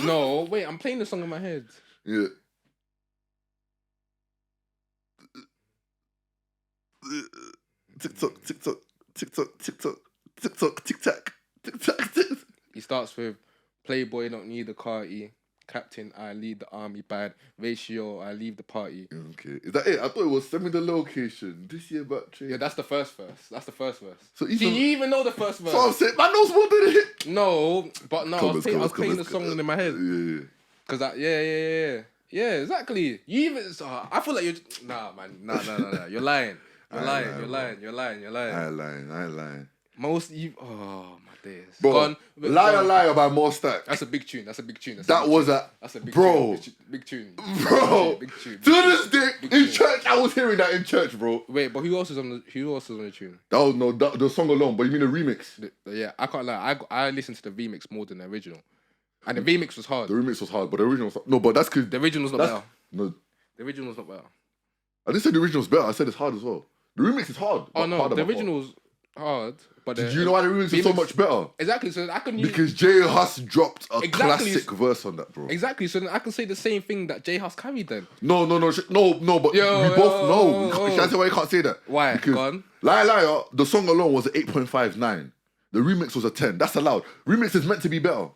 No, wait, I'm playing the song in my head. Yeah. TikTok. He starts with Playboy don't need a carty. Captain, I lead the army bad. Ratio, I leave the party. Okay. Is that it? I thought it was send me the location. This year about train. Yeah, that's the first verse. So you even know the first verse? So I'm saying, man knows more than it. No, but no, I was playing the song in my head. Yeah. Cause yeah, exactly. You even, I feel like you're, nah, man, nah. You're lying. You're lying. I ain't lying. Oh my days. Bro, Liar by Mostack. That's a big tune. That's a big tune. That's a big tune. Big tune. Bro. To this day, in church, I was hearing that in church, bro. Wait, but who else is on the tune? Oh no, the song alone, but you mean the remix? Yeah, I can't lie. I listened to the remix more than the original. And the remix was hard. The remix was hard, but the original was... No, but that's because... The original's not better. No. The original's not better. I didn't say the original's better. I said it's hard as well. The remix is hard. Oh, no. The original's hard. But did you know why the remix is so much better? Exactly. So I can use... Because J Hus dropped a classic verse on that, bro. Exactly. So then I can say the same thing that J Hus carried then. No, but we both know. Can I say why you can't say that? Why? Because Go on. Liar, the song alone was an 8.59. The remix was a 10. That's allowed. Remix is meant to be better.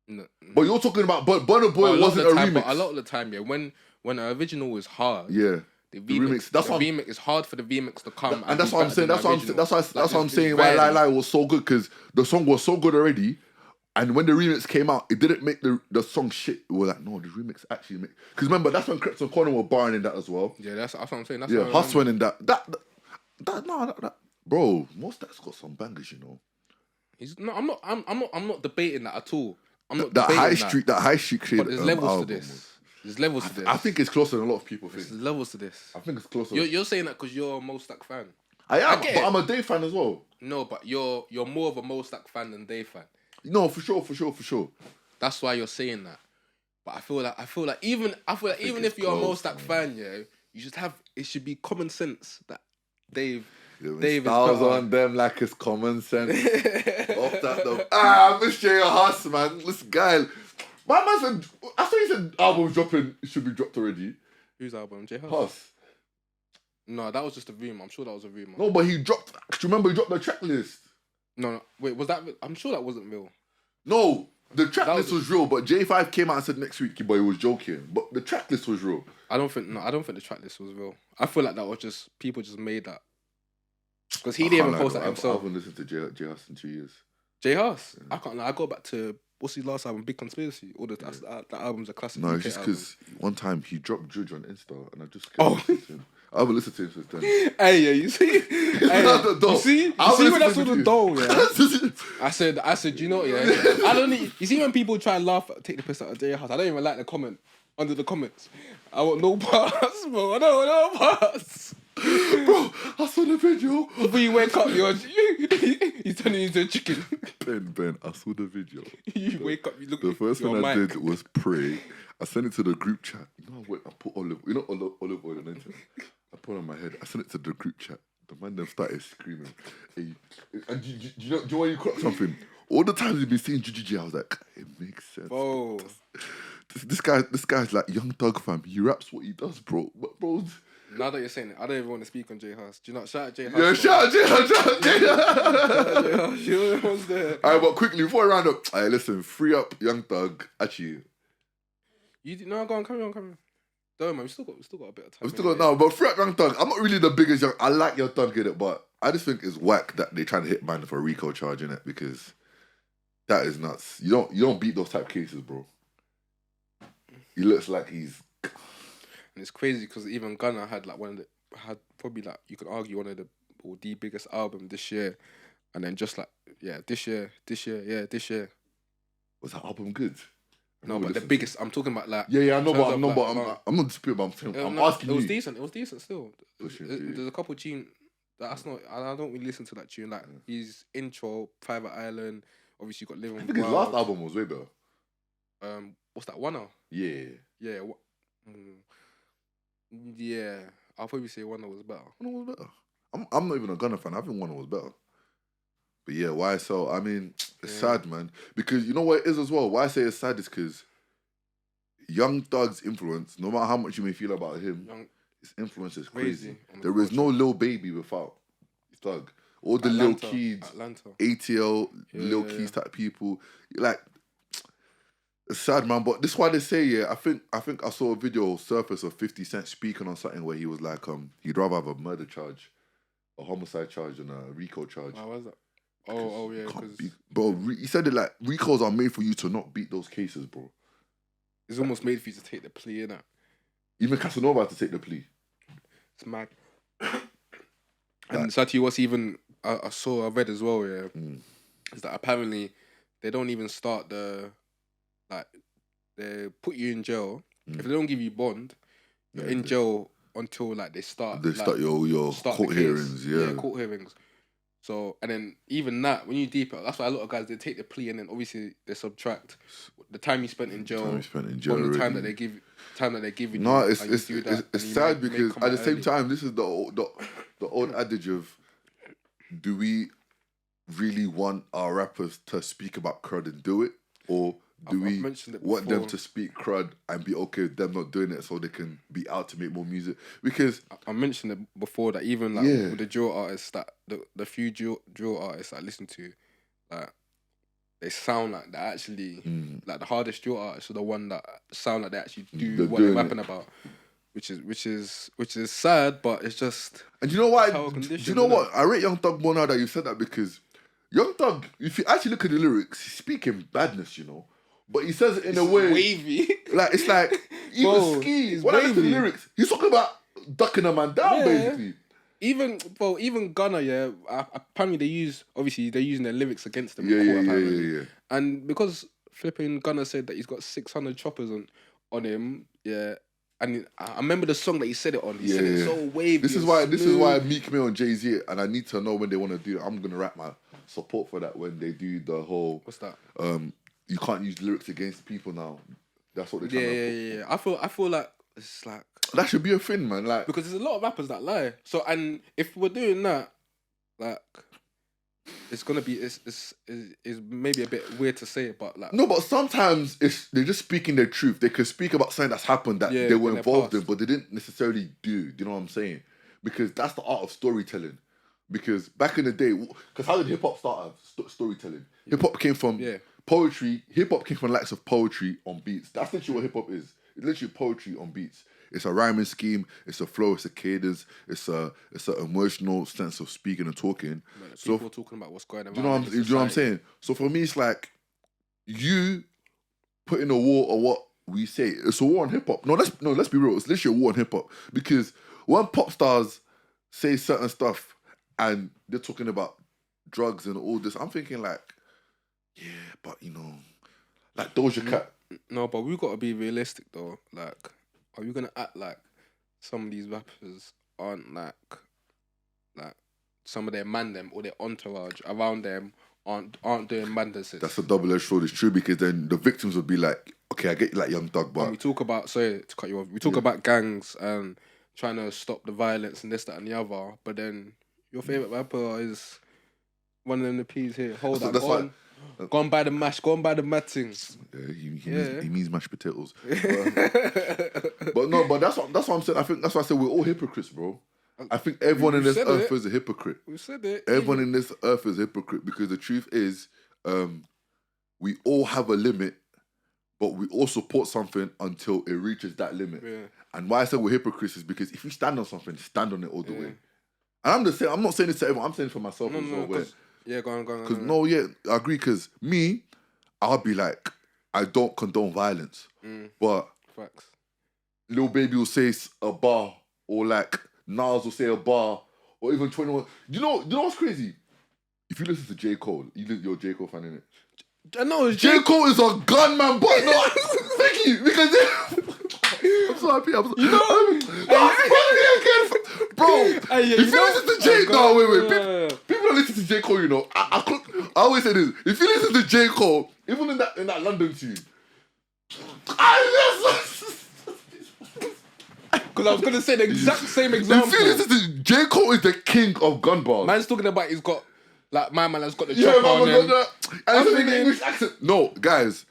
No. But you're talking about, but Burna Boy wasn't a remix. But a lot of the time, yeah, when an original was hard, yeah, the remix. That's why it's hard for the remix to come. And that's what I'm saying. That's what I'm saying. Why Lie was so good, because the song was so good already, and when the remix came out, it didn't make the song shit. We were like, no, the remix actually made. Because remember, that's when Kreps and Corner were barring in that as well. Yeah, that's what I'm saying. That's Hus went in that. Bro, Mostack's got some bangers, you know. I'm not debating that at all. I'm not that high street created. But there's levels to this. There's levels to this. I think it's closer than a lot of people think. There's levels to this. I think it's closer. You're saying that because you're a Mostack fan. I am, but I'm a Dave fan as well. No, but you're more of a Mostack fan than Dave fan. No, for sure. That's why you're saying that. But I feel like even if you're a Mostack fan, yeah, you should have. It should be common sense that Dave is Styles better. on them like it's common sense. Off that though. I miss Jay Huss, man. This guy. My man said, I thought he said album dropping should be dropped already. Whose album? J Huss? Huss. No, that was just a rumor. I'm sure that was a rumor. No, but he dropped. Do you remember he dropped the track list? No. Wait, was that? I'm sure that wasn't real. No, the track list was real, but J5 came out and said next week, but he was joking. But the track list was real. I don't think the track list was real. I feel like that was just people just made that because he didn't even post that himself. I haven't listened to J Huss in 2 years. J Huss, I can't. I go back to what's his last album, Big Conspiracy. All that album's a classic. No, UK it's just album. because one time he dropped Judge on Insta, and I just I haven't listened to him since then. Hey, yeah, you see, you see when I saw the doll, yeah. I said, you know, yeah. I don't need. You see when people try and laugh, take the piss out of J Huss. I don't even like the comment under the comments. I want no parts, bro. I don't want no parts. Bro, I saw the video. Before you wake up, he's turning into a chicken. Ben, I saw the video. You wake up, you look. The first thing I mic. did was pray. I sent it to the group chat. You know, I put olive oil on it. I put it on my head. I sent it to the group chat. The man then started screaming. Hey, and do you know why you clocked something? All the times you've been seeing GGG, I was like, it makes sense. Oh, this guy's like Young Thug fam. He raps what he does, bro. But bro. now that you're saying it, I don't even want to speak on J Huss. Do you not shout at J Huss? Yeah, shout out J Huss. J Huss. You're the ones there. Alright, but quickly before I round up, listen, free up Young Thug. Actually, No, go on, come on. Don't man, we still got a bit of time. I'm still going now, but free up Young Thug. I'm not really the biggest Young. I like Young Thug in it, but I just think it's whack that they trying to hit man for a RICO charge in it because that is nuts. You don't beat those type cases, bro. He looks like he's. And it's crazy because even Gunna had probably like you could argue one of the biggest album this year, and then just like this year. Was that album good? No, but the biggest. I'm talking about like. Yeah, I know, but I'm not disputing. But I'm saying, I'm asking you. It was decent still. There's a couple tunes that's not. I don't really listen to that tune. Like his intro, Private Island. Obviously, you got Living. I think his last album was way better. What's that? One? Yeah. Yeah. Yeah. I'll probably say One was better. One was better. I'm not even a Gunna fan. I think One was better. But yeah, YSL, I mean, it's sad, man. Because you know what it is as well? Why I say it's sad is because Young Thug's influence, no matter how much you may feel about him, his influence is crazy. There is no Lil Baby without Thug. All the Lil Keys, ATL, Lil Keys type people. Like, it's sad, man. But this is why they say, I think I saw a video surface of 50 Cent speaking on something where he was like, he'd rather have a murder charge, a homicide charge, than a RICO charge. Why was that? Oh yeah, bro, he said it like RICOs are made for you to not beat those cases, bro. It's almost made for you to take the plea, innit? Even Casanova had to take the plea. It's mad. And Sati, what's even I read as well, is that apparently they don't even start they put you in jail. If they don't give you bond, you're in jail until like they start. They start your court hearings, court hearings. So, and then even that, when you deep it, that's why a lot of guys, they take the plea and then obviously they subtract the time you spent in jail from the time that they give you. No, it's sad because at the same time, this is the old adage of, do we really want our rappers to speak about crud and do it? Or do we want them to speak crud and be okay with them not doing it so they can be out to make more music? Because I mentioned it before that even like with the drill artists that the few drill artists I listen to, like they sound like they actually like the hardest drill artists are the one that sound like they actually do what they're rapping about. Which is sad, but it's just. And you know why? Do you know what? I rate Young Thug more now that you said that, because Young Thug, if you actually look at the lyrics, he's speaking badness, you know. But he says it in a way wavy. Like it's like even Ski. When I look at the lyrics, he's talking about ducking a man down, basically. Even Gunna, apparently they're using their lyrics against him. Yeah. And because flipping Gunna said that he's got 600 choppers on him, and I remember the song that he said it on. He said it so wavy. This is why Meek Mill and Jay-Z, and I need to know when they want to do it. I'm gonna wrap my support for that when they do the whole. What's that? you can't use lyrics against people now. That's what they're trying to. Yeah. I feel like it's like That should be a thing, man. Like, because there's a lot of rappers that lie. So and if we're doing that, like, it's gonna be it's maybe a bit weird to say, but like no, but sometimes they're just speaking their truth. They could speak about something that's happened that they were involved in, but they didn't necessarily do. Do you know what I'm saying? Because that's the art of storytelling. Because back in the day, because how did hip hop start as storytelling? Hip hop came from poetry. Hip hop came from the likes of poetry on beats. That's literally what hip hop is. It's literally poetry on beats. It's a rhyming scheme. It's a flow. It's a cadence. It's an emotional sense of speaking and talking. Like, people talking about what's going on. Do you know what I'm saying? So for me, it's like you put in a war on what we say. It's a war on hip hop. No, let's be real. It's literally a war on hip hop because when pop stars say certain stuff and they're talking about drugs and all this, I'm thinking like, yeah, but you know, like Doja Cat. No, but we've got to be realistic though. Like, are you gonna act like some of these rappers aren't like some of their man them or their entourage around them aren't doing madness? That's a double-edged sword. It's true because then the victims would be like, okay, I get you like Young Thug, but and we talk about sorry to cut you off. We talk about gangs and trying to stop the violence and this, that, and the other. But then your favorite rapper is one of them. The P's here. Hold on. Go and buy the mash. Go and buy the mad things. Yeah, he means mashed potatoes. But that's what I'm saying. I think that's why I said we're all hypocrites, bro. I think everyone in this earth is a hypocrite. We said it. Everyone in this earth is a hypocrite because the truth is, we all have a limit, but we all support something until it reaches that limit. Yeah. And why I said we're hypocrites is because if you stand on something, stand on it all the way. And I'm just saying, I'm not saying this to everyone. I'm saying it for myself as well. Yeah, go on. Because I agree. Because me, I'll be like, I don't condone violence, but facts. Lil Baby will say a bar, or like Nas will say a bar, or even 21. You know what's crazy? If you listen to J. Cole, you're a J. Cole fan, innit? I know J. Cole is a gunman, but no, thank you because. I'm so happy. You know, bro. If you listen to J. Cole, people don't listen to J. Cole. You know, I always say this. If you listen to J. Cole, even in that London tune, because I was gonna say the exact same example. If you listen to J. Cole, is the king of gun bars. Man's talking about he's got like my man has got the chopper on him. And it's in the English accent. No, guys,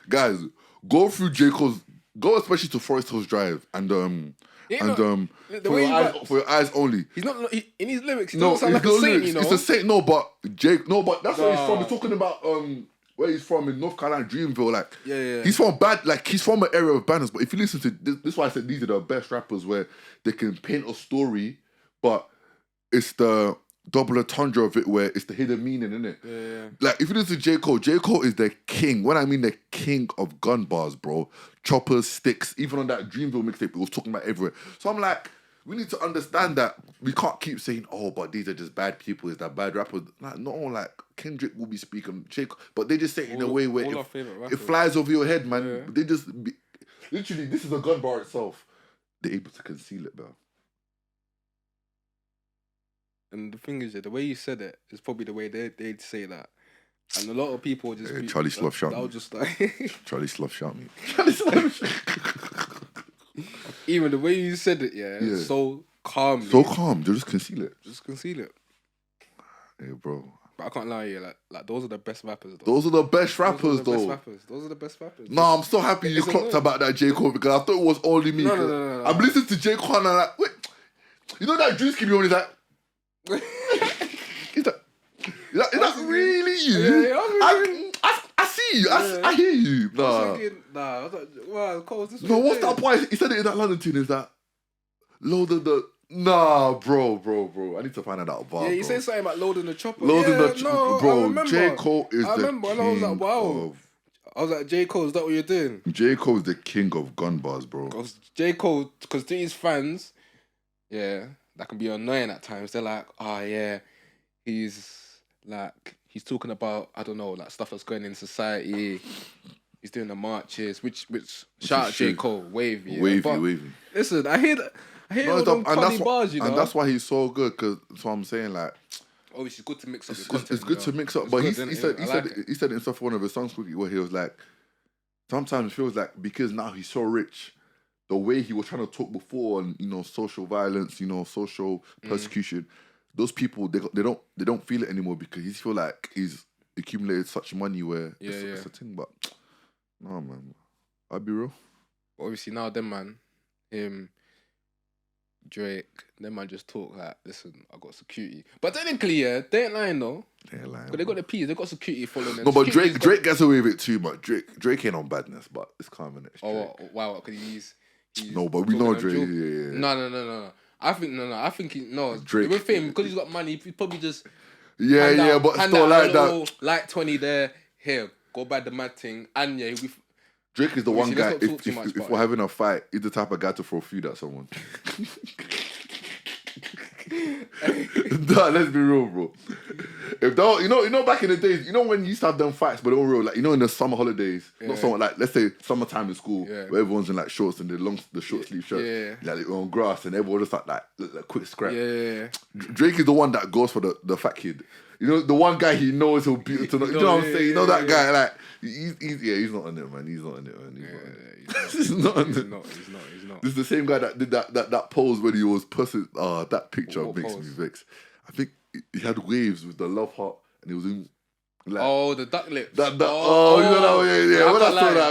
go through J. Cole's. Go especially to Forest Hills Drive and for your eyes only. He's not in his lyrics. He doesn't sound like a saint, lyrics. You know. It's a saint. But that's where he's from. He's talking about where he's from in North Carolina, Dreamville. Like he's from he's from an area of badness. But if you listen to this is why I said these are the best rappers where they can paint a story, but it's the double entendre of it where it's the hidden meaning, innit? Yeah. Like, if you listen to J. Cole is the king. When I mean the king of gun bars, bro. Choppers, sticks, even on that Dreamville mixtape, it was talking about everywhere. So I'm like, we need to understand that we can't keep saying, oh, but these are just bad people, is that bad rappers? Like, no, like, Kendrick will be speaking, J. Cole, but they just say it in a way where it flies over your head, man. Yeah. They just, literally, this is a gun bar itself. They're able to conceal it, bro. And the thing is, the way you said it is probably the way they'd say that. And a lot of people just... Charlie Slough shot me. Just like... Charlie Slough shot me. Even the way you said it, so calm. So calm. Just conceal it. Hey, bro. But I can't lie to you, like those are the best rappers, though. Those are the best rappers, though. Those are the best rappers. No, I'm so happy you clocked about that J. Cole because I thought it was only me. No. I'm listening to J. Cole and I'm like, wait. You know that Juice Kid on? He's like... is that really you? Yeah, I see you. I hear you. I was like, wow, Cole, this no, what's that point? He said it in that London tune. Is that loaded the... Nah, bro. I need to find that out. Yeah, you said something about loading the chopper. Bro. I remember. J. Cole is I remember, and I was like, wow. I was like, J. Cole, is that what you're doing? J. Cole is the king of gun bars, bro. Because J. Cole, because to his fans, that can be annoying at times. They're like, oh yeah, he's talking about, I don't know, like stuff that's going in society. He's doing the marches, which shout out J. Cole, wavy. Wavy. Listen, I hear all them funny bars, you know. And that's why he's so good, because that's what I'm saying, like... Obviously, it's good to mix up the content. content. It's good to mix up, but he said it in stuff for one of his songs quickly, where he was like, sometimes it feels like because now he's so rich, the way he was trying to talk before on, you know, social violence, you know, social persecution, those people they don't feel it anymore because he feel like he's accumulated such money where it's a thing. But no, man, I'll be real. Obviously now them man, him, Drake, them man just talk like, listen, I got security. But technically, yeah, they ain't lying though. They ain't lying. But they got the P's, they got security following them. No, but Drake gets away with it too much. Drake ain't on badness, but it's calm in it. Oh wow, because he's no, but we know Drake. Yeah. No. I think he Drake with him because he's got money. He probably just but still like that. Like 20 there, here, go buy the mad thing, and yeah, he'll be. Drake is the one guy. If we're having him. a fight, he's the type of guy to throw food at someone. Nah, let's be real, bro. If that, you know, back in the days, you know when you used to have them fights, but they were real, like, you know, in the summer holidays, not summer, like, let's say summertime in school, where everyone's in like shorts and the short sleeve shirts, like they're on grass, and everyone just like quick scrap. Drake is the one that goes for the fat kid. You know, the one guy he knows he'll beat to. You know what I'm saying? You know that guy, like he's not on it, man. He's not on it, man. He's not on it. He's not. This is the same guy that did that pose when he was pussing. That picture makes me vex. I think he had waves with the love heart, and he was in. Like, the duck lips. You know that?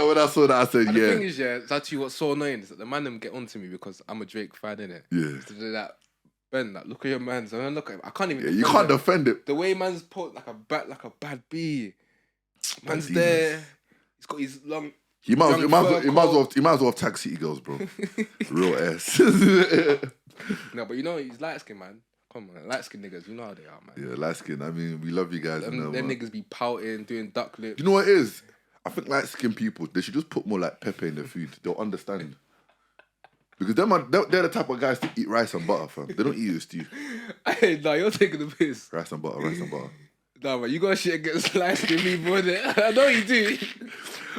When I saw that, I said, and the thing is, it's actually what's so annoying is that the man them get onto me because I'm a Drake fan, innit? Yeah. So they're like, Ben, like, look at your man's. And I look at him. I can't even. Yeah, you can't defend it. The way man's put like a bad bee. Man's there. He's got his long. He might as well have Tag City Girls, bro. Real ass. No, but you know he's light skin, man. Come on, light skin niggas, you know how they are, man. Yeah, light skin. I mean, we love you guys. Them niggas be pouting, doing duck lips. You know what it is? I think light skin people, they should just put more like pepper in their food. They'll understand. Because they're the type of guys to eat rice and butter, fam. They don't eat it with stew. Hey, nah, you're taking the piss. Rice and butter. Nah, man, you got shit against light skin people, innit? I know you do.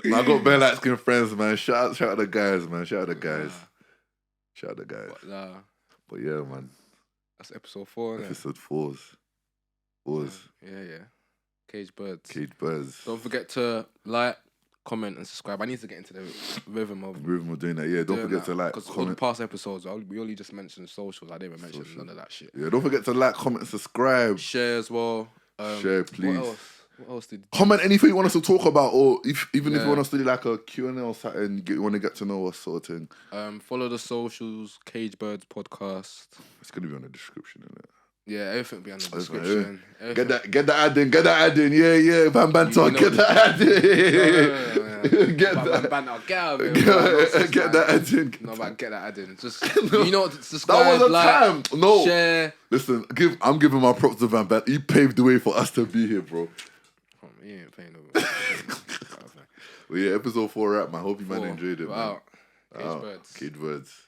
Man, I got bare light skin friends, man. Shout out the guys, man. Shout out the guys. But yeah, man. That's episode 4, innit? Episode 4's. Yeah. Caged Birds. Caged Birds. Don't forget to like, comment, and subscribe. I need to get into the rhythm of doing that. Yeah, don't forget to like, because all the past episodes, we only just mentioned socials. I didn't even mention none of that shit. Yeah, don't forget to like, comment, and subscribe. Share as well. Share, please. What else did comment anything you want us to talk about, or even if you want us to do like a Q&A or something, you want to get to know us sort of thing. Follow the socials, CagedBirdsPodcast. It's gonna be on the description, isn't it? Yeah, everything will be on the description. Get that ad in. Yeah, Van Banter, get that ad in. Get that ad in. No, but get that ad in. Just you know, subscribe, that was a time. No, share. Listen, I'm giving my props to Van Banter. He paved the way for us to be here, bro. He ain't paying no. Well, yeah, episode 4 wrap, man. Hope you man enjoyed it, man. Wow. Caged Birds. Caged Birds.